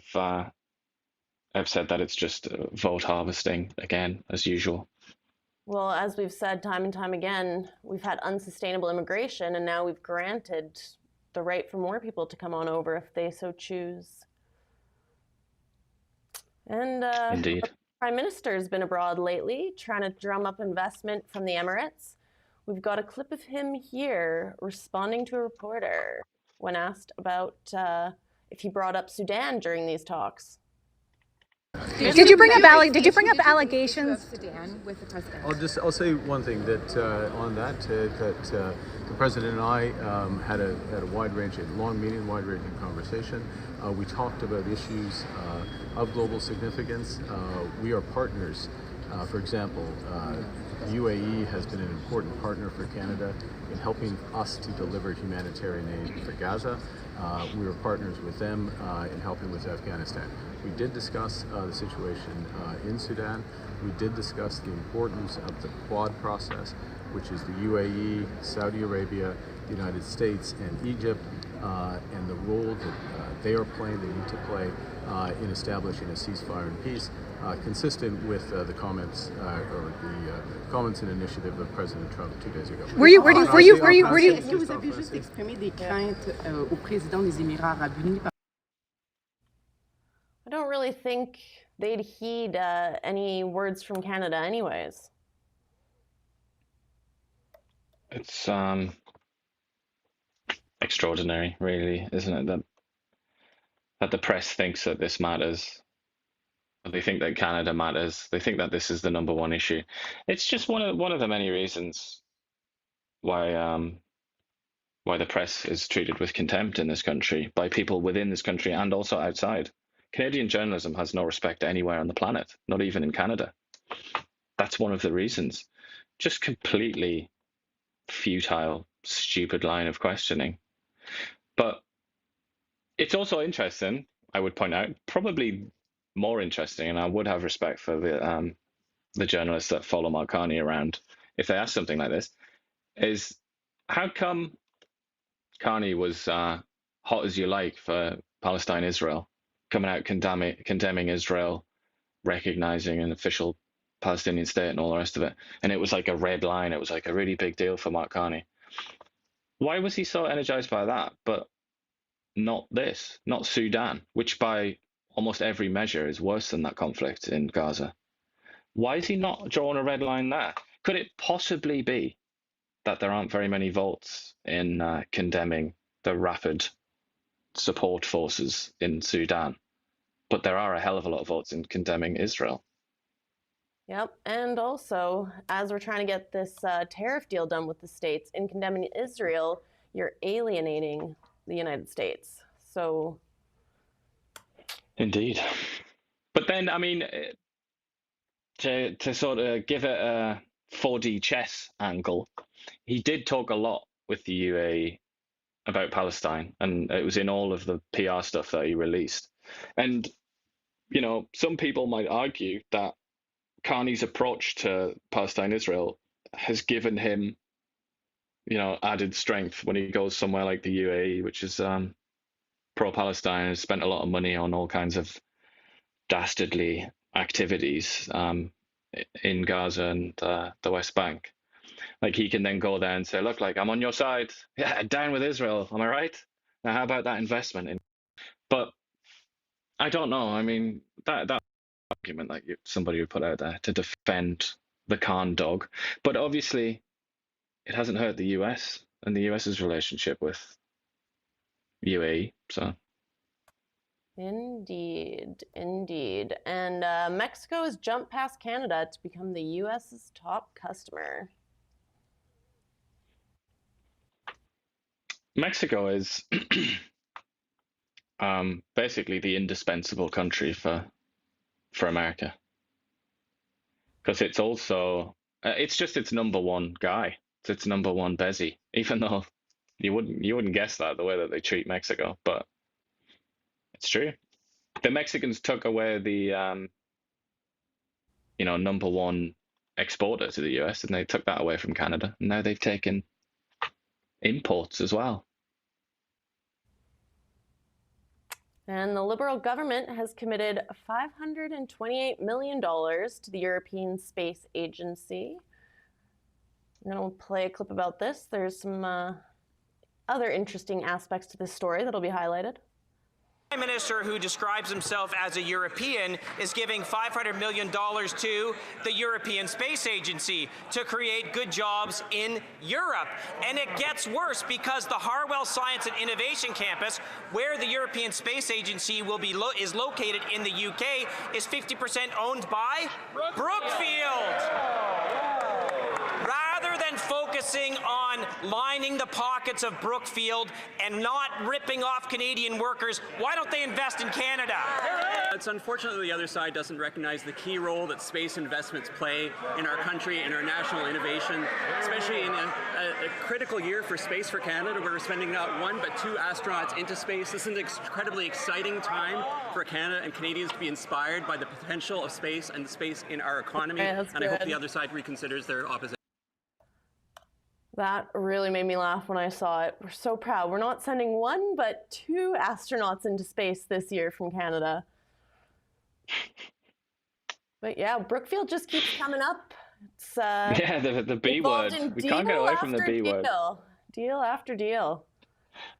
have said that it's just vote harvesting again, as usual. Well, as we've said time and time again, we've had unsustainable immigration, and now we've granted the right for more people to come on over if they so choose. And Indeed. The Prime Minister has been abroad lately, trying to drum up investment from the Emirates. We've got a clip of him here responding to a reporter when asked about if he brought up Sudan during these talks. Did you bring up allegations? Sudan with the president? I'll say one thing that on that the president and I had a wide-ranging, long meeting, wide-ranging conversation. We talked about issues of global significance. We are partners. For example, UAE has been an important partner for Canada in helping us to deliver humanitarian aid for Gaza. We were partners with them in helping with Afghanistan. We did discuss the situation in Sudan. We did discuss the importance of the Quad process which is the UAE, Saudi Arabia, the United States, and Egypt, and the role that they are playing, they need to play in establishing a ceasefire and peace, consistent with the comments or the comments and initiative of President Trump 2 days ago. Were you? Est-ce que vous avez juste exprimé des craintes au président des Émirats Arabes Unis? I don't really think they'd heed any words from Canada anyways. It's extraordinary, really, isn't it, that the press thinks that this matters. They think that Canada matters. They think that this is the #1 issue. It's just one of the many reasons why the press is treated with contempt in this country by people within this country and also outside. Canadian journalism has no respect anywhere on the planet, not even in Canada. That's one of the reasons. Just completely futile, stupid line of questioning. But it's also interesting, I would point out, probably more interesting, and I would have respect for the journalists that follow Mark Carney around if they ask something like this, is how come Carney was hot as you like for Palestine-Israel, coming out condemning Israel, recognizing an official Palestinian state and all the rest of it, and it was like a red line, it was like a really big deal for Mark Carney. Why was he so energized by that, but not this, not Sudan, which by almost every measure is worse than that conflict in Gaza? Why is he not drawing a red line there? Could it possibly be that there aren't very many votes in condemning the rapid support forces in Sudan, but there are a hell of a lot of votes in condemning Israel? Yep, and also, as we're trying to get this tariff deal done with the states, in condemning Israel, you're alienating the United States. So, indeed. But then, I mean, to sort of give it a 4D chess angle, he did talk a lot with the UAE about Palestine, and it was in all of the PR stuff that he released. And, you know, some people might argue that Carney's approach to Palestine-Israel has given him, you know, added strength when he goes somewhere like the UAE, which is pro-Palestine, has spent a lot of money on all kinds of dastardly activities in Gaza and the West Bank. Like, he can then go there and say, look, like, I'm on your side. Yeah, down with Israel. Am I right? Now, how about that investment? But I don't know. I mean, that argument that somebody would put out there to defend the Khan dog. But obviously, it hasn't hurt the US and the US's relationship with UAE. So. Indeed. And Mexico has jumped past Canada to become the US's top customer. Mexico is basically the indispensable country for America, because it's also it's just its #1 guy. It's its #1 Bezzy, even though you wouldn't guess that the way that they treat Mexico, but it's true. The Mexicans took away the #1 exporter to the US, and they took that away from Canada, and now they've taken imports as well. And the Liberal government has committed $528 million to the European Space Agency. I'm going to play a clip about this. There's some other interesting aspects to this story that'll be highlighted. The Prime Minister, who describes himself as a European, is giving $500 million to the European Space Agency to create good jobs in Europe. And it gets worse, because the Harwell Science and Innovation Campus, where the European Space Agency will be is located in the UK, is 50% owned by Brookfield. Rather than focusing on lining the pockets of Brookfield and not ripping off Canadian workers, why don't they invest in Canada? It's unfortunate the other side doesn't recognize the key role that space investments play in our country and our national innovation, especially in a critical year for space for Canada. We're sending not 1 but 2 astronauts into space. This is an incredibly exciting time for Canada and Canadians to be inspired by the potential of space and space in our economy. Okay, and I hope good. the other side reconsiders their opposition. That really made me laugh when I saw it. We're so proud. We're not sending one, but 2 astronauts into space this year from Canada. But yeah, Brookfield just keeps coming up. It's Yeah, the B word. We can't get away from the B word. Deal after deal.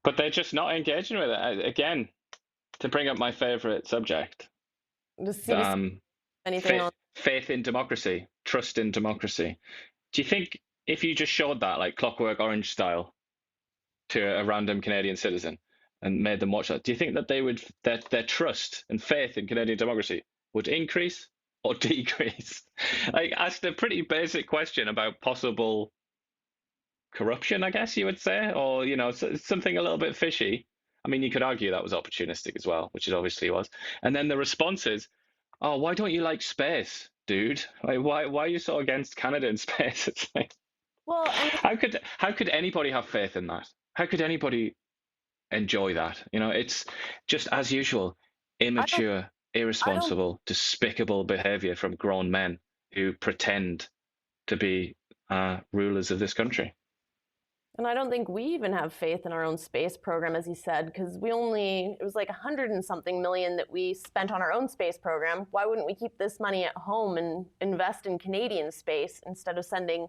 But they're just not engaging with it. Again, to bring up my favorite subject, faith in democracy, trust in democracy. Do you think if you just showed that, like Clockwork Orange style, to a random Canadian citizen and made them watch that, do you think that they would their trust and faith in Canadian democracy would increase or decrease? Like, asked a pretty basic question about possible corruption, I guess you would say, or something a little bit fishy. I mean, you could argue that was opportunistic as well, which it obviously was. And then the response is, "Oh, why don't you like space, dude? Like, why are you so against Canada in space?" It's like, well, how could anybody have faith in that? How could anybody enjoy that? It's just, as usual, immature, irresponsible, despicable behavior from grown men who pretend to be rulers of this country. And I don't think we even have faith in our own space program, as he said, because it was like 100 and something million that we spent on our own space program. Why wouldn't we keep this money at home and invest in Canadian space instead of sending,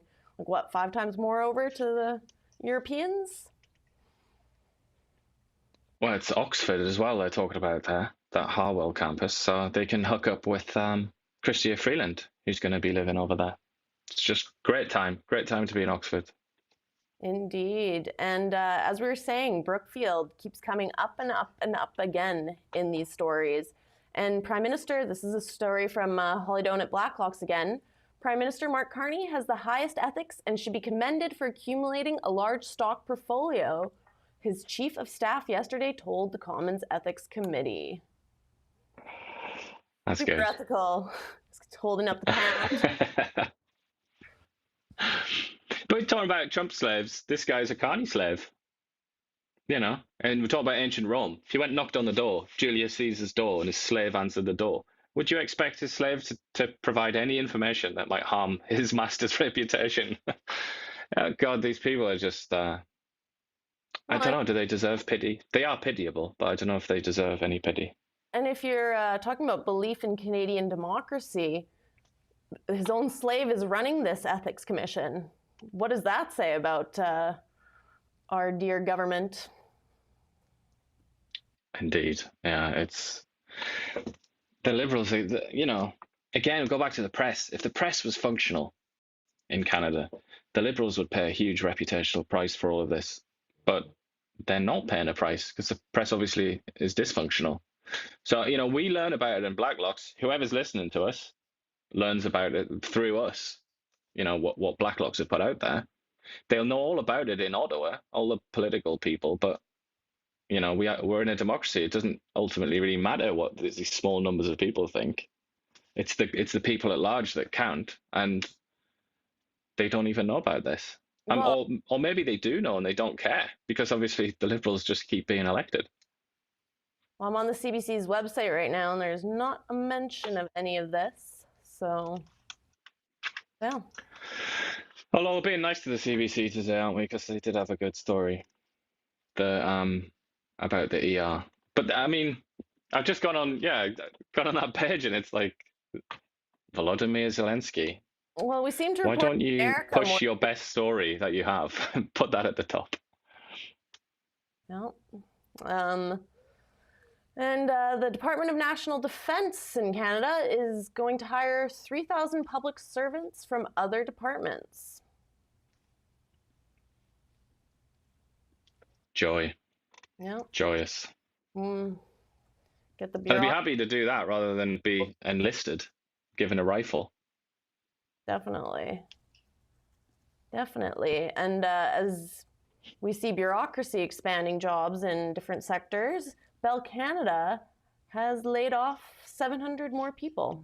5 times more over to the Europeans? Well, it's Oxford as well they're talking about there, that Harwell campus, so they can hook up with Chrystia Freeland, who's going to be living over there. It's just great time to be in Oxford. Indeed. And as we were saying, Brookfield keeps coming up and up and up again in these stories. And Prime Minister, this is a story from Holly Doan at Blacklocks again. Prime Minister Mark Carney has the highest ethics and should be commended for accumulating a large stock portfolio. His chief of staff yesterday told the Commons Ethics Committee. That's Super good. ethical. He's holding up the pound. But we're talking about Trump slaves. This guy's a Carney slave. And we're talking about ancient Rome. If he went and knocked on the door, Julius Caesar's door, and his slave answered the door, would you expect his slave to provide any information that might harm his master's reputation? Oh, God, these people are just... I don't know, do they deserve pity? They are pitiable, but I don't know if they deserve any pity. And if you're talking about belief in Canadian democracy, his own slave is running this ethics commission. What does that say about our dear government? Indeed. Yeah, it's... The Liberals, again, go back to the press. If the press was functional in Canada, the Liberals would pay a huge reputational price for all of this. But they're not paying a price because the press obviously is dysfunctional. So, we learn about it in Blacklocks. Whoever's listening to us learns about it through us. What Blacklocks have put out there. They'll know all about it in Ottawa, all the political people, but we're in a democracy. It doesn't ultimately really matter what these small numbers of people think. It's the people at large that count, and they don't even know about this. Or maybe they do know and they don't care, because obviously the Liberals just keep being elected. Well, I'm on the CBC's website right now, and there's not a mention of any of this. So, yeah. Although we're being nice to the CBC today, aren't we? Because they did have a good story about the ER. But I mean, I've just gone on that page, and it's like Volodymyr Zelensky. Well, we seem to. Why don't you push your best story that you have and put that at the top? No. And the Department of National Defence in Canada is going to hire 3,000 public servants from other departments. Joy. Yeah. Joyous. Get the. I'd be happy to do that rather than be enlisted, given a rifle. Definitely. And as we see bureaucracy expanding jobs in different sectors, Bell Canada has laid off 700 more people.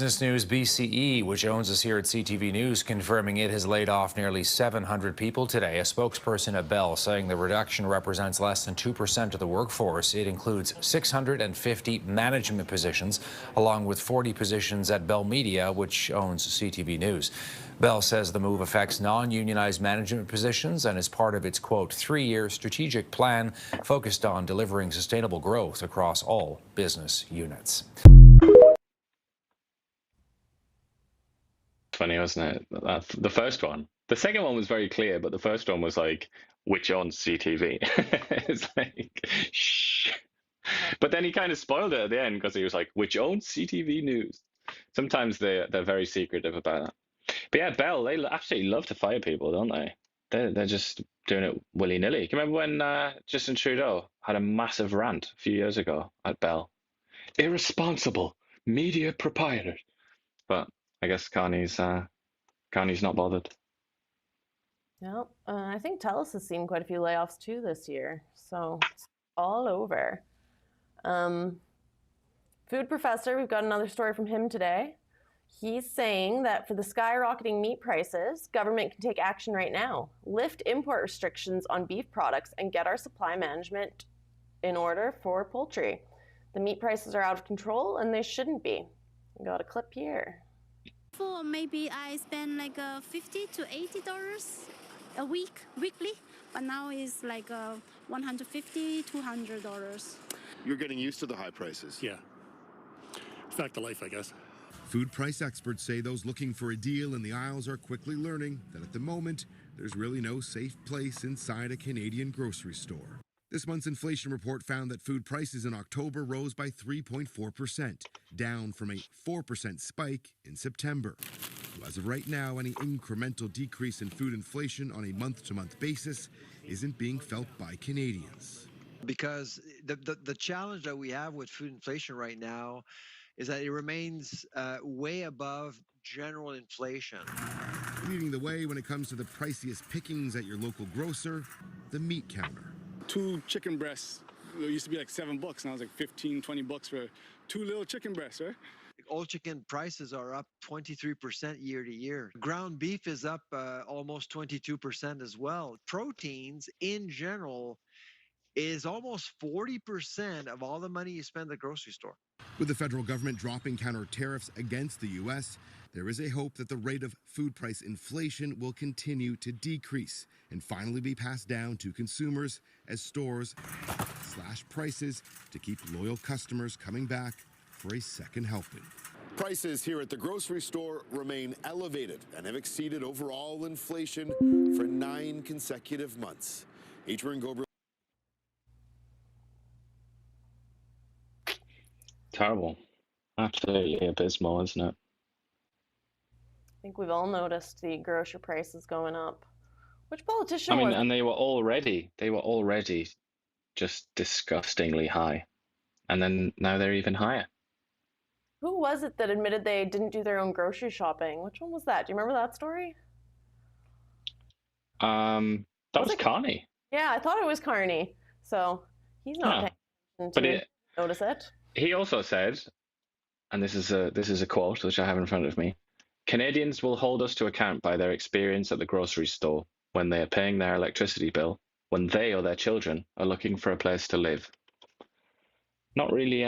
business news, BCE, which owns us here at CTV News, confirming it has laid off nearly 700 people today. A spokesperson at Bell saying the reduction represents less than 2% of the workforce. It includes 650 management positions, along with 40 positions at Bell Media, which owns CTV News. Bell says the move affects non-unionized management positions and is part of its, quote, 3-year strategic plan focused on delivering sustainable growth across all business units. Funny, wasn't it? The first one. The second one was very clear, but the first one was like, which on CTV? It's like, shh. But then he kind of spoiled it at the end because he was like, which owns CTV News? Sometimes they're very secretive about that. But yeah, Bell, they absolutely love to fire people, don't they? They're just doing it willy-nilly. Can you remember when Justin Trudeau had a massive rant a few years ago at Bell? Irresponsible media proprietors. But I guess Carney's not bothered. No, I think TELUS has seen quite a few layoffs too this year, so it's all over. Food professor, we've got another story from him today. He's saying that for the skyrocketing meat prices, government can take action right now, lift import restrictions on beef products, and get our supply management in order for poultry. The meat prices are out of control, and they shouldn't be. We got a clip here. For maybe I spend like $50 to $80 a weekly, but now it's like $150, $200. You're getting used to the high prices. Yeah. It's back to life, I guess. Food price experts say those looking for a deal in the aisles are quickly learning that at the moment, there's really no safe place inside a Canadian grocery store. This month's inflation report found that food prices in October rose by 3.4%, down from a 4% spike in September. So as of right now, any incremental decrease in food inflation on a month-to-month basis isn't being felt by Canadians. Because the challenge that we have with food inflation right now is that it remains way above general inflation. Leading the way when it comes to the priciest pickings at your local grocer, the meat counter. 2 chicken breasts, it used to be like $7, now it's like $15-20 for 2 little chicken breasts, right? All chicken prices are up 23% year to year. Ground beef is up almost 22% as well. Proteins in general is almost 40% of all the money you spend at the grocery store. With the federal government dropping counter tariffs against the U.S., there is a hope that the rate of food price inflation will continue to decrease and finally be passed down to consumers as stores slash prices to keep loyal customers coming back for a second helping. Prices here at the grocery store remain elevated and have exceeded overall inflation for 9 consecutive months. Adrian Gober. Terrible. Absolutely abysmal, isn't it? I think we've all noticed the grocery prices going up. Which politician was... and they were already just disgustingly high. And then now they're even higher. Who was it that admitted they didn't do their own grocery shopping? Which one was that? Do you remember that story? That was Carney. Yeah, I thought it was Carney. So he's not paying attention to notice it. He also said, and this is a quote which I have in front of me, Canadians will hold us to account by their experience at the grocery store when they are paying their electricity bill, when they or their children are looking for a place to live. Not really,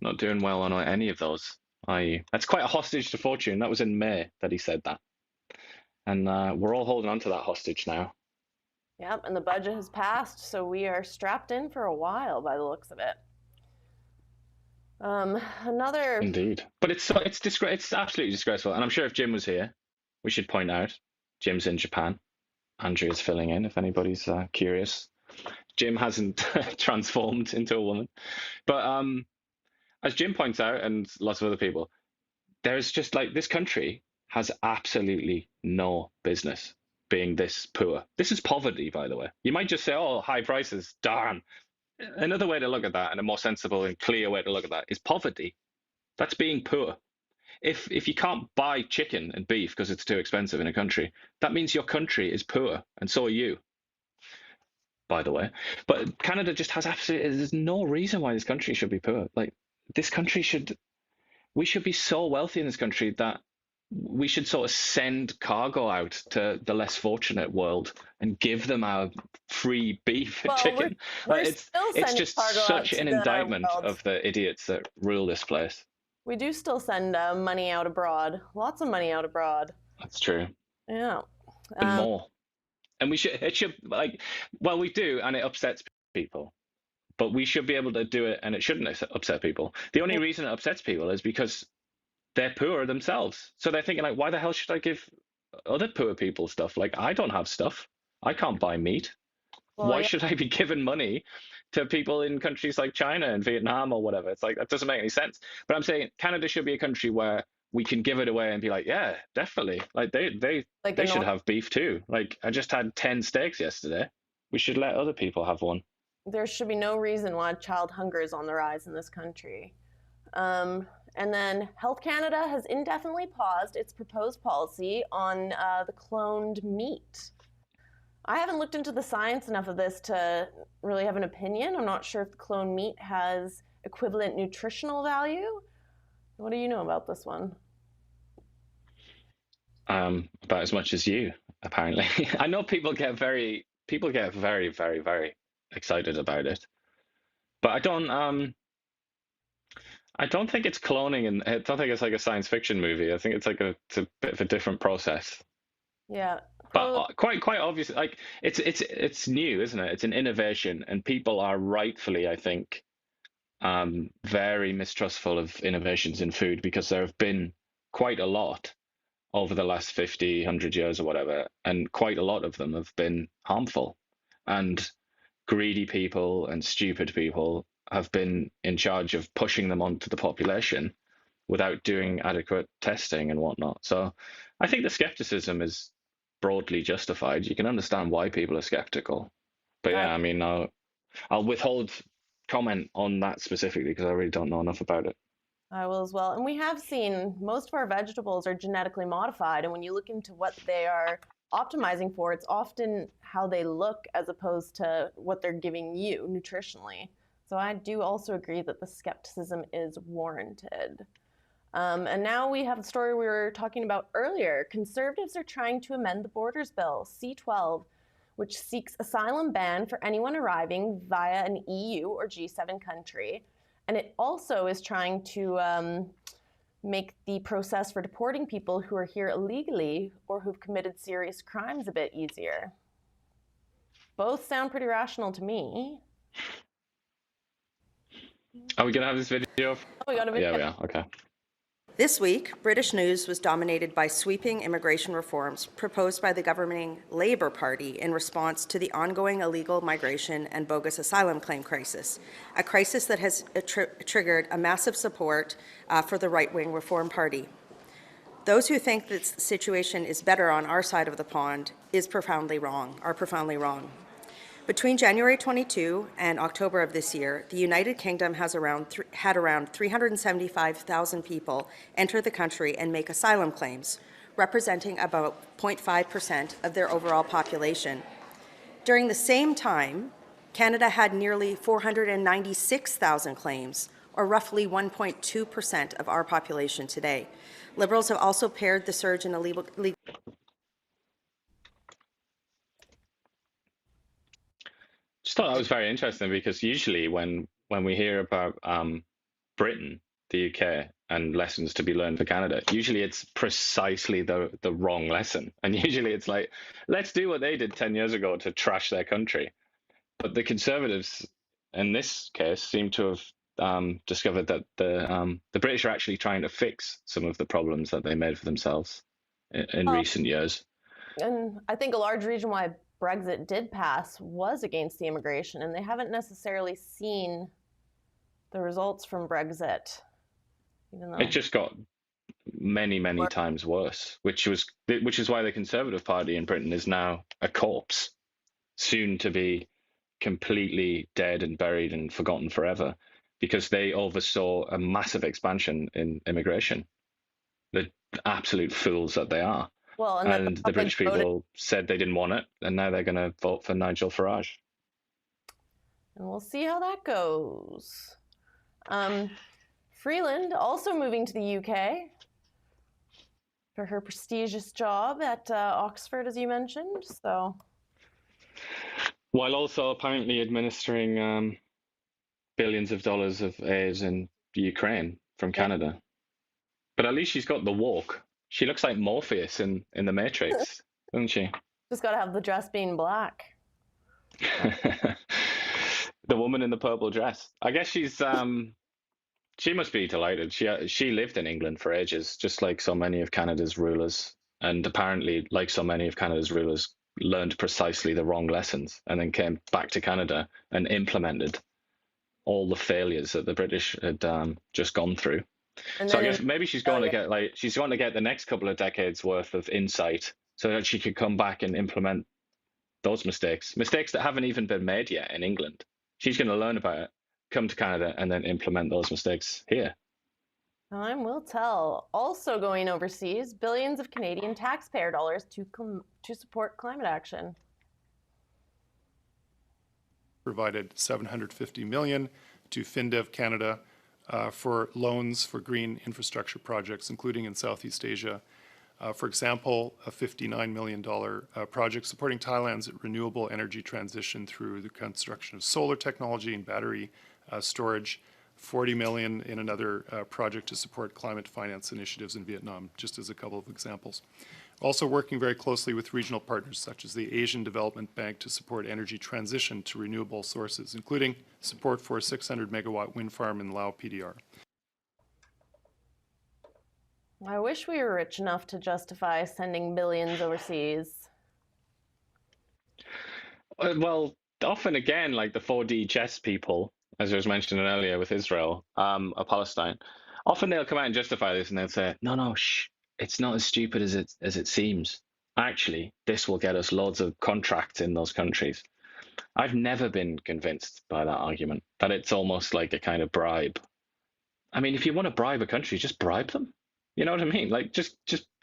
not doing well on any of those. That's quite a hostage to fortune. That was in May that he said that. And we're all holding on to that hostage now. Yep, and the budget has passed, so we are strapped in for a while by the looks of it. Another... Indeed. But it's absolutely disgraceful. And I'm sure if Jim was here, we should point out, Jim's in Japan. Andrea's filling in, if anybody's curious. Jim hasn't transformed into a woman. But as Jim points out, and lots of other people, there's just like, this country has absolutely no business being this poor. This is poverty, by the way. You might just say, oh, high prices, darn. Another way to look at that, and a more sensible and clear way to look at that, is poverty. That's being poor. If you can't buy chicken and beef because it's too expensive in a country, that means your country is poor, and so are you, by the way. But Canada just has absolutely, there's no reason why this country should be poor. Like, this country should, we should be so wealthy in this country that we should sort of send cargo out to the less fortunate world and give them our free beef and chicken. We're It's still sending just cargo out such to an the indictment world. of the idiots that rule this place. We do still send money out abroad. Lots of money out abroad. That's true. Yeah. And more. And it should, like, well, we do, and it upsets people. But we should be able to do it, and it shouldn't upset people. The only reason it upsets people is because they're poor themselves. So they're thinking, like, why the hell should I give other poor people stuff? Like, I don't have stuff. I can't buy meat. Well, Why should I be giving money to people in countries like China and Vietnam or whatever? It's like, that doesn't make any sense. But I'm saying Canada should be a country where we can give it away and be like, yeah, definitely. Like, they should have beef too. Like, I just had 10 steaks yesterday. We should let other people have one. There should be no reason why child hunger is on the rise in this country. And then Health Canada has indefinitely paused its proposed policy on the cloned meat. I haven't looked into the science enough of this to really have an opinion. I'm not sure if the cloned meat has equivalent nutritional value. What do you know about this one? About as much as you, apparently. I know people get very, very, very excited about it, but I don't think it's cloning, and I don't think it's like a science fiction movie. I think it's like it's a bit of a different process. Yeah. But quite obviously, like it's new, isn't it? It's an innovation, and people are rightfully, I think, very mistrustful of innovations in food, because there have been quite a lot over the last 50, 100 years or whatever, and quite a lot of them have been harmful. And greedy people and stupid people have been in charge of pushing them onto the population without doing adequate testing and whatnot. So I think the skepticism is broadly justified. You can understand why people are skeptical. But yeah, I mean, I'll withhold comment on that specifically because I really don't know enough about it. I will as well. And we have seen most of our vegetables are genetically modified. And when you look into what they are optimizing for, it's often how they look as opposed to what they're giving you nutritionally. So I do also agree that the skepticism is warranted. And now we have the story we were talking about earlier. Conservatives are trying to amend the Borders Bill, C-12, which seeks asylum ban for anyone arriving via an EU or G7 country. And it also is trying to make the process for deporting people who are here illegally or who've committed serious crimes a bit easier. Both sound pretty rational to me. Are we going to have this video? Oh, we got a video. Yeah, we are. Okay. This week, British news was dominated by sweeping immigration reforms proposed by the governing Labour Party in response to the ongoing illegal migration and bogus asylum claim crisis, a crisis that has triggered a massive support for the right-wing Reform Party. Those who think that the situation is better on our side of the pond are profoundly wrong. Between January 22 and October of this year, the United Kingdom has had around 375,000 people enter the country and make asylum claims, representing about 0.5% of their overall population. During the same time, Canada had nearly 496,000 claims, or roughly 1.2% of our population today. Liberals have also paired the surge in illegal Just thought that was very interesting, because usually when we hear about Britain, the UK, and lessons to be learned for Canada, usually it's precisely the wrong lesson. And usually it's like, let's do what they did 10 years ago to trash their country. But the Conservatives, in this case, seem to have discovered that the British are actually trying to fix some of the problems that they made for themselves in recent years. And I think a large reason why Brexit did pass was against the immigration, and they haven't necessarily seen the results from Brexit. Even though It just got many times worse, which is why the Conservative Party in Britain is now a corpse, soon to be completely dead and buried and forgotten forever, because they oversaw a massive expansion in immigration. The absolute fools that they are. Well, and the British people said they didn't want it, and now they're going to vote for Nigel Farage. And we'll see how that goes. Freeland also moving to the UK for her prestigious job at Oxford, as you mentioned. So, while also apparently administering billions of dollars of aid in Ukraine from Canada. But at least she's got the walk. She looks like Morpheus in The Matrix, doesn't she? Just got to have the dress being black. The woman in the purple dress. I guess she's she must be delighted. She lived in England for ages, just like so many of Canada's rulers, and apparently, like so many of Canada's rulers, learned precisely the wrong lessons and then came back to Canada and implemented all the failures that the British had just gone through. So I guess maybe she's going to get the next couple of decades worth of insight so that she could come back and implement those mistakes that haven't even been made yet in England. She's going to learn about it, come to Canada, and then implement those mistakes here. Time will tell. Also going overseas, billions of Canadian taxpayer dollars to support climate action. Provided $750 million to FinDev Canada for loans for green infrastructure projects, including in Southeast Asia. For example, a $59 million project supporting Thailand's renewable energy transition through the construction of solar technology and battery storage. $40 million in another project to support climate finance initiatives in Vietnam, just as a couple of examples. Also working very closely with regional partners such as the Asian Development Bank to support energy transition to renewable sources, including support for a 600 megawatt wind farm in Lao PDR. I wish we were rich enough to justify sending billions overseas. Well, often again, like the 4D chess people, as I was mentioning earlier with Israel or Palestine, often they'll come out and justify this and they'll say, no, it's not as stupid as it seems. Actually, this will get us loads of contracts in those countries. I've never been convinced by that argument, that it's almost like a kind of bribe. I mean, if you want to bribe a country, just bribe them. You know what I mean? Like just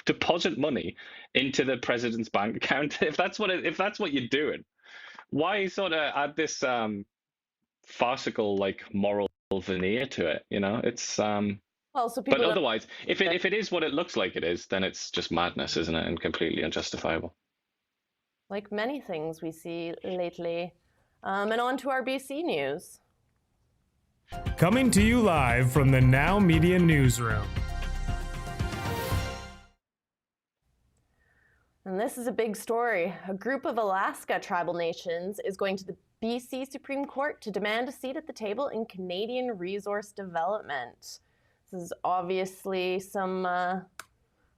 deposit money into the president's bank account. If that's what you're doing, why sort of add this farcical like moral veneer to it? You know, it's well, so but otherwise, if it is what it looks like it is, then it's just madness, isn't it? And completely unjustifiable. Like many things we see lately. And on to our BC news. Coming to you live from the Now Media Newsroom. And this is a big story. A group of Alaska Tribal nations is going to the BC Supreme Court to demand a seat at the table in Canadian resource development. This is obviously some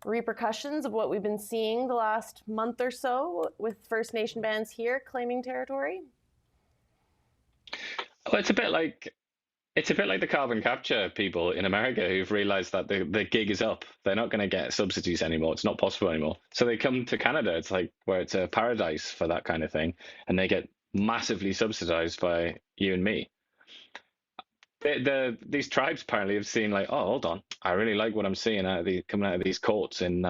repercussions of what we've been seeing the last month or so with First Nation bands here claiming territory. Well, it's a bit like the carbon capture people in America who've realized that the gig is up. They're not going to get subsidies anymore. It's not possible anymore. So they come to Canada. It's like where it's a paradise for that kind of thing. And they get massively subsidized by you and me. These tribes apparently have seen like, oh, hold on. I really like what I'm seeing coming out of these courts in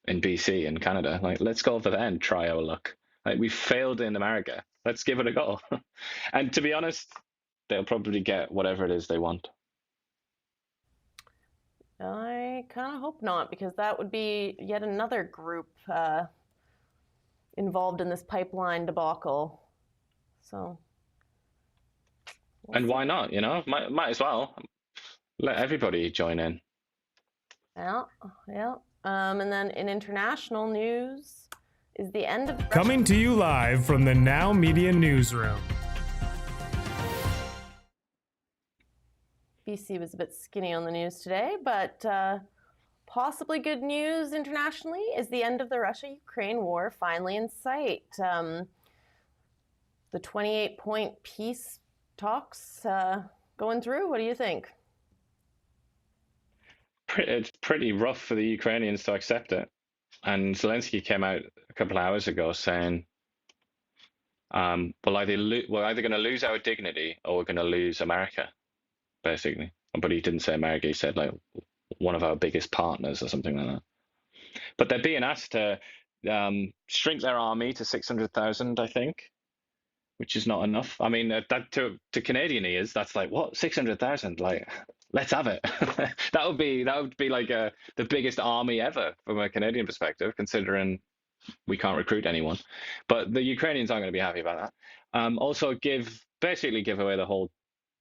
BC and Canada. Like, let's go over there and try our luck. Like, we failed in America. Let's give it a go. And to be honest, they'll probably get whatever it is they want. I kind of hope not, because that would be yet another group involved in this pipeline debacle. So. And why not? You know, might as well let everybody join in. Yeah. And then in international news is the end of coming to you live from the Now Media Newsroom. BC was a bit skinny on the news today, but possibly good news internationally is the end of the Russia-Ukraine war finally in sight. The 28-point peace talks going through. What do you think? It's pretty rough for the Ukrainians to accept it. And Zelensky came out a couple of hours ago saying, we're either going to lose our dignity or we're going to lose America, basically. But he didn't say America. He said like one of our biggest partners or something like that. But they're being asked to shrink their army to 600,000, I think, which is not enough. I mean, that to Canadian ears, that's like, what, 600,000? Like, let's have it. That would be like the biggest army ever from a Canadian perspective, considering we can't recruit anyone. But the Ukrainians aren't going to be happy about that. Also, basically give away the whole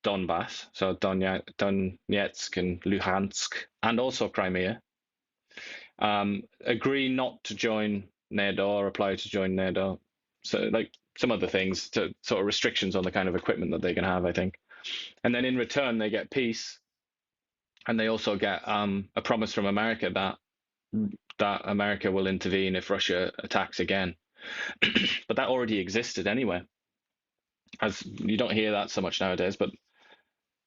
Donbass, so Donetsk and Luhansk, and also Crimea. Agree not to join NATO or apply to join NATO. So like some other things, to sort of restrictions on the kind of equipment that they can have, I think. And then in return, they get peace. And they also get a promise from America that America will intervene if Russia attacks again. But that already existed anyway. As you don't hear that so much nowadays, but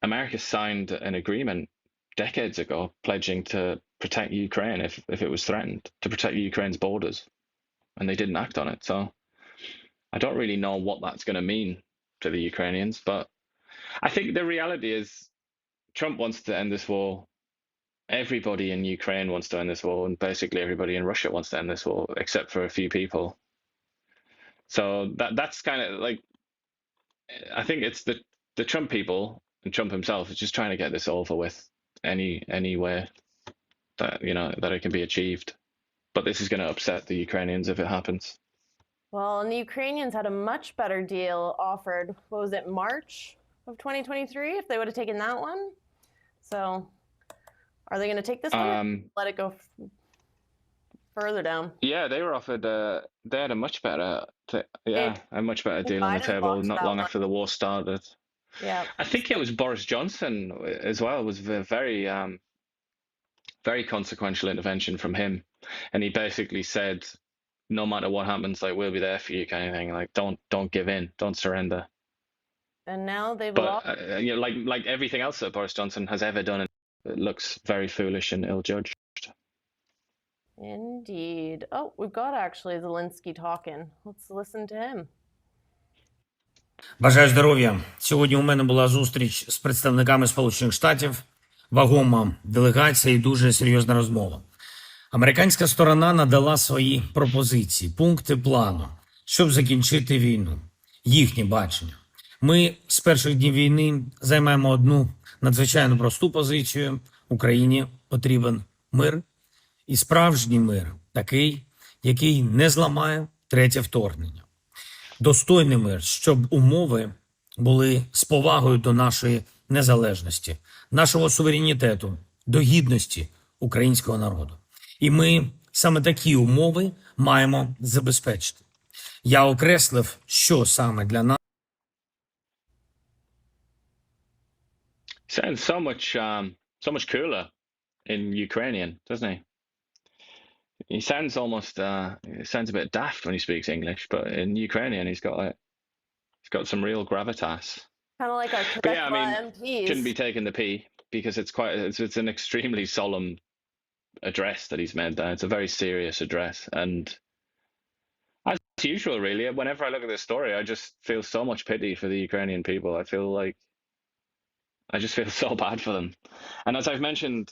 America signed an agreement decades ago pledging to protect Ukraine if it was threatened, to protect Ukraine's borders. And they didn't act on it. So I don't really know what that's going to mean to the Ukrainians. But I think the reality is Trump wants to end this war. Everybody in Ukraine wants to end this war, and basically everybody in Russia wants to end this war, except for a few people. So that's kind of like, I think it's the Trump people and Trump himself is just trying to get this over with any way that that it can be achieved. But this is going to upset the Ukrainians if it happens. Well, and the Ukrainians had a much better deal offered. What was it, March of 2023? If they would have taken that one. So, are they going to take this one? Let it go further down. Yeah, they were offered. They had a much better, a much better deal on the table not long after the war started. Yeah, I think it was Boris Johnson as well. Was a very, very consequential intervention from him, and he basically said, no matter what happens, like we'll be there for you, kind of thing. Like don't give in, don't surrender. And now they've But lost. like everything else that Boris Johnson has ever done, it looks very foolish and ill-judged. Indeed. Oh, we've got actually Zelensky talking. Let's listen to him. Бажаю здоров'я. Сьогодні у мене була зустріч з представниками Сполучених Штатів, вагома делегація і дуже серйозна розмова. Американська сторона надала свої пропозиції, пункти плану, щоб закінчити війну. Їхнє бачення. Ми з перших днів війни займаємо одну надзвичайно просту позицію. Україні потрібен мир. І справжній мир, такий, який не зламає третє вторгнення. Достойний мир, щоб умови були з повагою до нашої незалежності, нашого суверенітету, до гідності українського народу. І ми саме такі умови маємо забезпечити. Я окреслив, що саме для нас. Sounds so much cooler in Ukrainian, doesn't he? He sounds almost sounds a bit daft when he speaks English, but in Ukrainian he's got some real gravitas. Kind of like our But yeah, I mean, MPs. shouldn't be taking the P because it's an extremely solemn address that he's made there. It's a very serious address, and as usual, really, whenever I look at this story, I just feel so much pity for the Ukrainian people. I just feel so bad for them. And as I've mentioned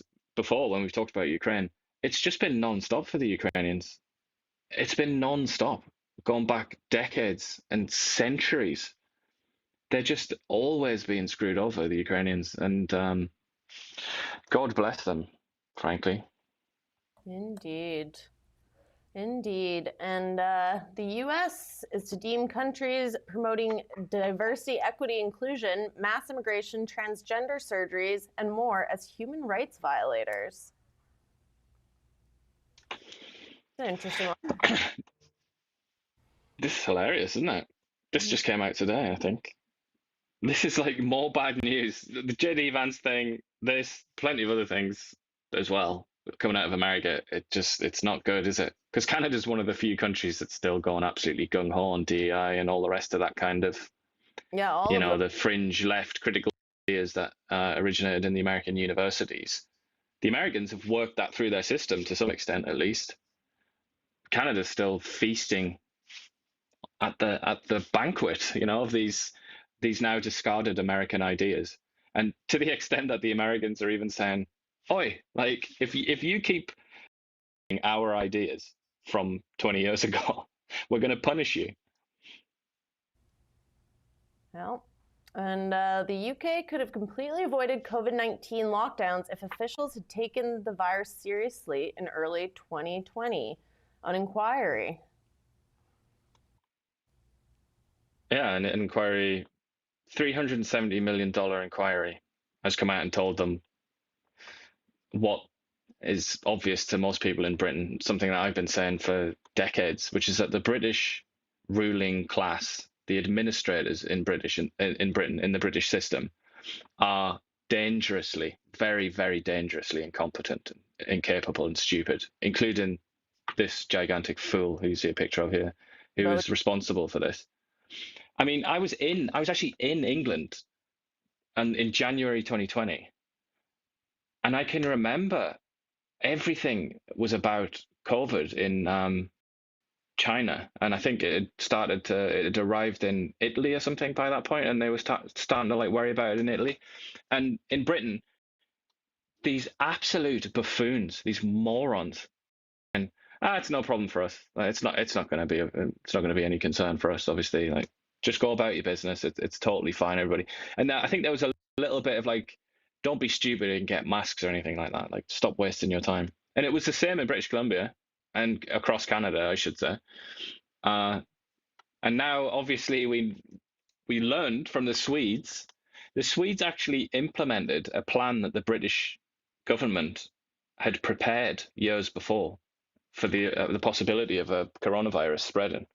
before when we've talked about Ukraine, it's just been non-stop for the Ukrainians. It's been non-stop, going back decades and centuries. They're just always being screwed over, the Ukrainians, and God bless them, frankly. Indeed. Indeed. And the U.S. is to deem countries promoting diversity, equity, inclusion, mass immigration, transgender surgeries, and more as human rights violators. That's an interesting one. This is hilarious, isn't it? This just came out today, I think. This is like more bad news. The JD Vance thing, there's plenty of other things as well coming out of America. It's not good, is it? Because Canada's one of the few countries that's still going absolutely gung-ho on DEI and all the rest of that kind of, the fringe left critical ideas that originated in the American universities. The Americans have worked that through their system to some extent, at least. Canada's still feasting at the banquet, of these now discarded American ideas, and to the extent that the Americans are even saying, "Oi, like if you keep our ideas from 20 years ago, we're going to punish you." Well, And the UK could have completely avoided COVID-19 lockdowns if officials had taken the virus seriously in early 2020. An inquiry. Yeah, an inquiry, $370 million inquiry, has come out and told them what is obvious to most people in Britain, something that I've been saying for decades, which is that the British ruling class, the administrators in Britain, in the British system, are dangerously, very, very dangerously incompetent, incapable, and stupid, including this gigantic fool who you see a picture of here, who is responsible for this. I mean, I was actually in England, and in January 2020, and I can remember everything was about COVID in China, and I think it had arrived in Italy or something by that point, and they were starting to like worry about it in Italy, and in Britain, these absolute buffoons, these morons, and it's no problem for us. It's not going to be any concern for us. Obviously, like just go about your business. It's totally fine, everybody. And I think there was a little bit of like, don't be stupid and get masks or anything like that. Like, stop wasting your time. And it was the same in British Columbia and across Canada, I should say. And now, obviously, we learned from the Swedes. The Swedes actually implemented a plan that the British government had prepared years before for the possibility of a coronavirus spreading.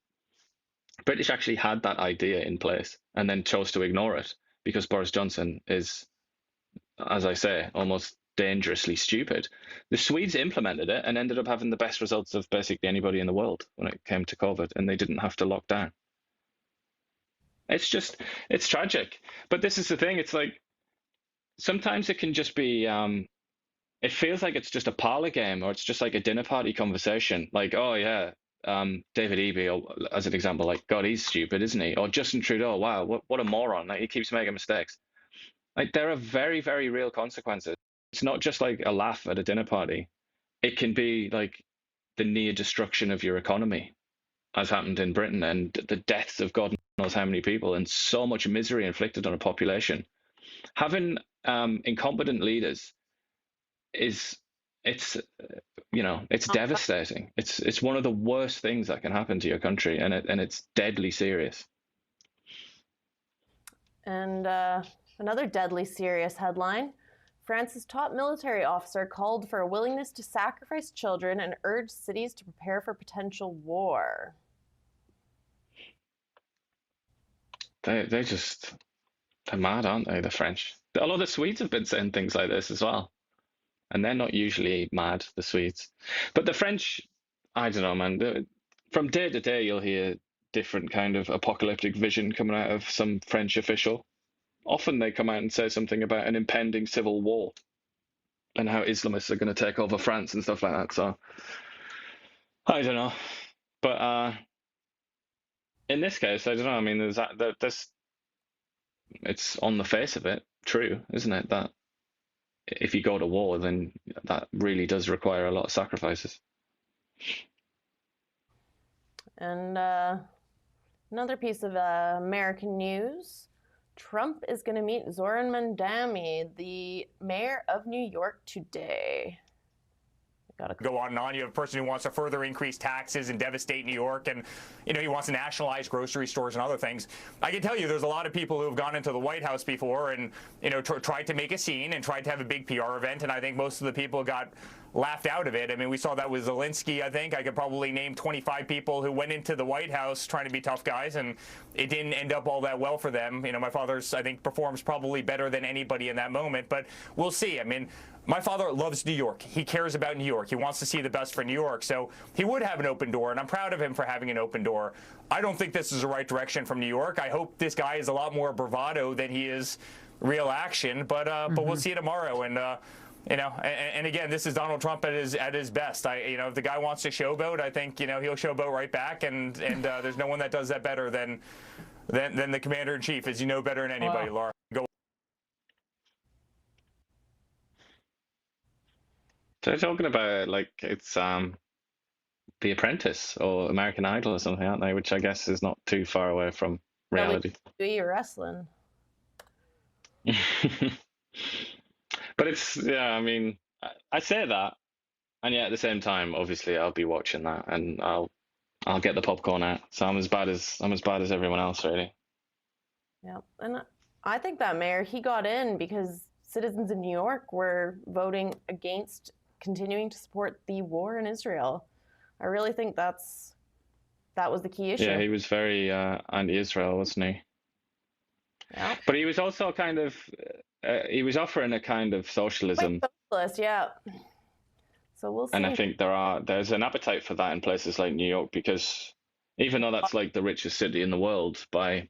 British actually had that idea in place and then chose to ignore it because Boris Johnson is, as I say, almost dangerously stupid. The Swedes implemented it and ended up having the best results of basically anybody in the world when it came to COVID, and they didn't have to lock down. It's tragic. But this is the thing, it's like, sometimes it can just be, it feels like it's just a parlor game, or it's just like a dinner party conversation. Like, oh yeah, David Eby, as an example, like, God, he's stupid, isn't he? Or Justin Trudeau, wow, what a moron. Like, he keeps making mistakes. Like, there are very, very real consequences. It's not just like a laugh at a dinner party. It can be like the near destruction of your economy, as happened in Britain, and the deaths of God knows how many people, and so much misery inflicted on a population. Having incompetent leaders it's devastating. It's one of the worst things that can happen to your country, and it's deadly serious. And another deadly serious headline: France's top military officer called for a willingness to sacrifice children and urged cities to prepare for potential war. They're mad, aren't they, the French? Although the Swedes have been saying things like this as well. And they're not usually mad, the Swedes. But the French, I don't know, man. From day to day, you'll hear different kind of apocalyptic vision coming out of some French official. Often they come out and say something about an impending civil war and how Islamists are going to take over France and stuff like that. So, I don't know. But in this case, I don't know. I mean, it's on the face of it true, isn't it? That if you go to war, then that really does require a lot of sacrifices. And another piece of American news: Trump is going to meet Zoran Mandami, the mayor of New York, today. Go on and on. You have a person who wants to further increase taxes and devastate New York, and he wants to nationalize grocery stores and other things. I can tell you there's a lot of people who have gone into the White House before and tried to make a scene and tried to have a big PR event, and I think most of the people got laughed out of it. I mean, we saw that with Zelensky. I think I could probably name 25 people who went into the White House trying to be tough guys, and it didn't end up all that well for them. My father's, I think, performs probably better than anybody in that moment, but we'll see. I mean, my father loves New York. He cares about New York. He wants to see the best for New York, so he would have an open door, and I'm proud of him for having an open door. I don't think this is the right direction from New York. I hope this guy is a lot more bravado than he is real action, but we'll see tomorrow. And and again, this is Donald Trump at his best. If the guy wants to showboat, I think he'll showboat right back, and there's no one that does that better than the commander in chief, as you know better than anybody, Laura. Go. They're talking about like it's The Apprentice or American Idol or something, aren't they? Which I guess is not too far away from reality. Do you wrestling? But it's, yeah, I mean, I say that, and yet at the same time, obviously, I'll be watching that, and I'll get the popcorn out. So I'm as bad as everyone else, really. Yeah, and I think that mayor, he got in because citizens of New York were voting against continuing to support the war in Israel. I really think that was the key issue. Yeah, he was very anti-Israel, wasn't he? Yeah. But he was also kind of, he was offering a kind of socialism. Quite socialist, yeah. So we'll see. And I think there's an appetite for that in places like New York, because even though that's like the richest city in the world by,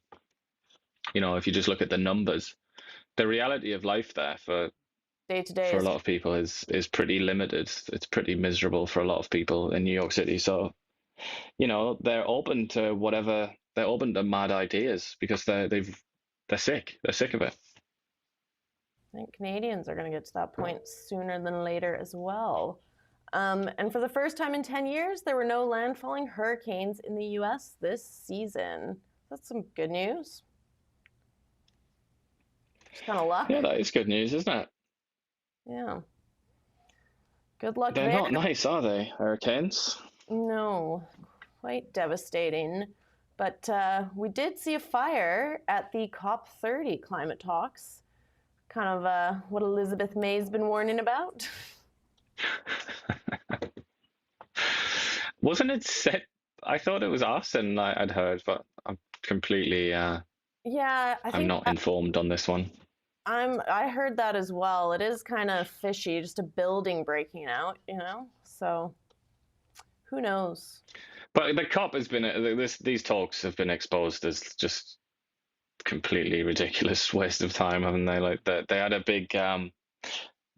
if you just look at the numbers, the reality of life there for day to day for a lot of people is pretty limited. It's pretty miserable for a lot of people in New York City. So, they're open to whatever. They're open to mad ideas because they're sick. They're sick of it. I think Canadians are going to get to that point sooner than later as well. And for the first time in 10 years, there were no landfalling hurricanes in the U.S. this season. That's some good news. Just kind of luck. Yeah, that is good news, isn't it? Yeah. Good luck They're there. not nice, are they, hurricanes? No, quite devastating. But we did see a fire at the COP30 climate talks. Kind of what Elizabeth May's been warning about. Wasn't it set? I thought it was arson, I'd heard, but I'm completely Yeah, I think I'm not informed on this one. I heard that as well. It is kind of fishy, just a building breaking out, So who knows? But the COP has been these talks have been exposed as just completely ridiculous waste of time, haven't they? Like they had a big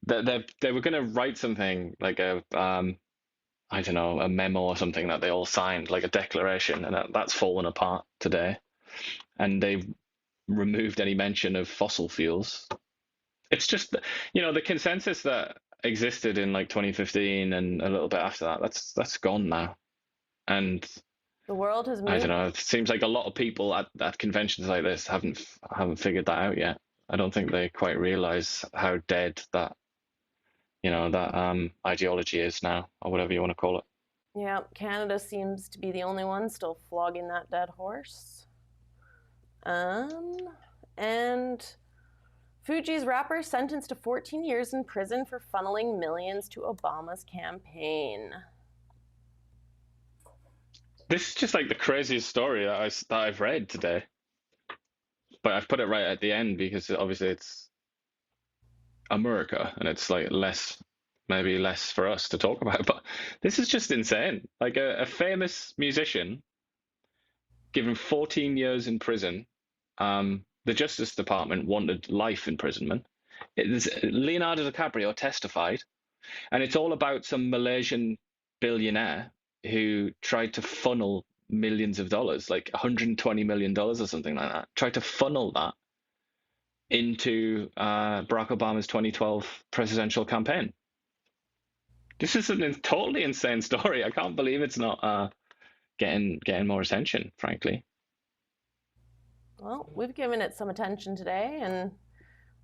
they were going to write something like a I don't know, a memo or something that they all signed, like a declaration, and that's fallen apart today. And they've removed any mention of fossil fuels. It's just, the consensus that existed in like 2015 and a little bit after that, that's gone now. And the world has moved. I don't know, it seems like a lot of people at conventions like this haven't figured that out yet. I don't think they quite realize how dead that ideology is now, or whatever you want to call it. Yeah, Canada seems to be the only one still flogging that dead horse. And Fuji's rapper sentenced to 14 years in prison for funneling millions to Obama's campaign. This is just like the craziest story that I've read today. But I've put it right at the end because obviously it's America and it's like maybe less for us to talk about. But this is just insane. Like a famous musician given 14 years in prison. The Justice Department wanted life imprisonment. Leonardo DiCaprio testified, and it's all about some Malaysian billionaire who tried to funnel millions of dollars, like $120 million or something like that, tried to funnel that into Barack Obama's 2012 presidential campaign. This is a totally insane story. I can't believe it's not getting more attention, frankly. Well, we've given it some attention today, and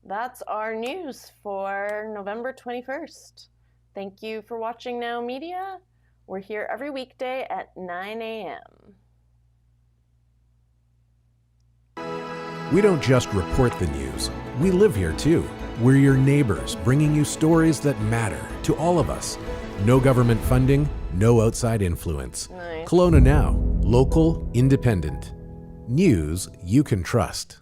that's our news for November 21st. Thank you for watching Now Media. We're here every weekday at 9 a.m. We don't just report the news. We live here too. We're your neighbors, bringing you stories that matter to all of us. No government funding, no outside influence. Nice. Kelowna Now, local, independent. News you can trust.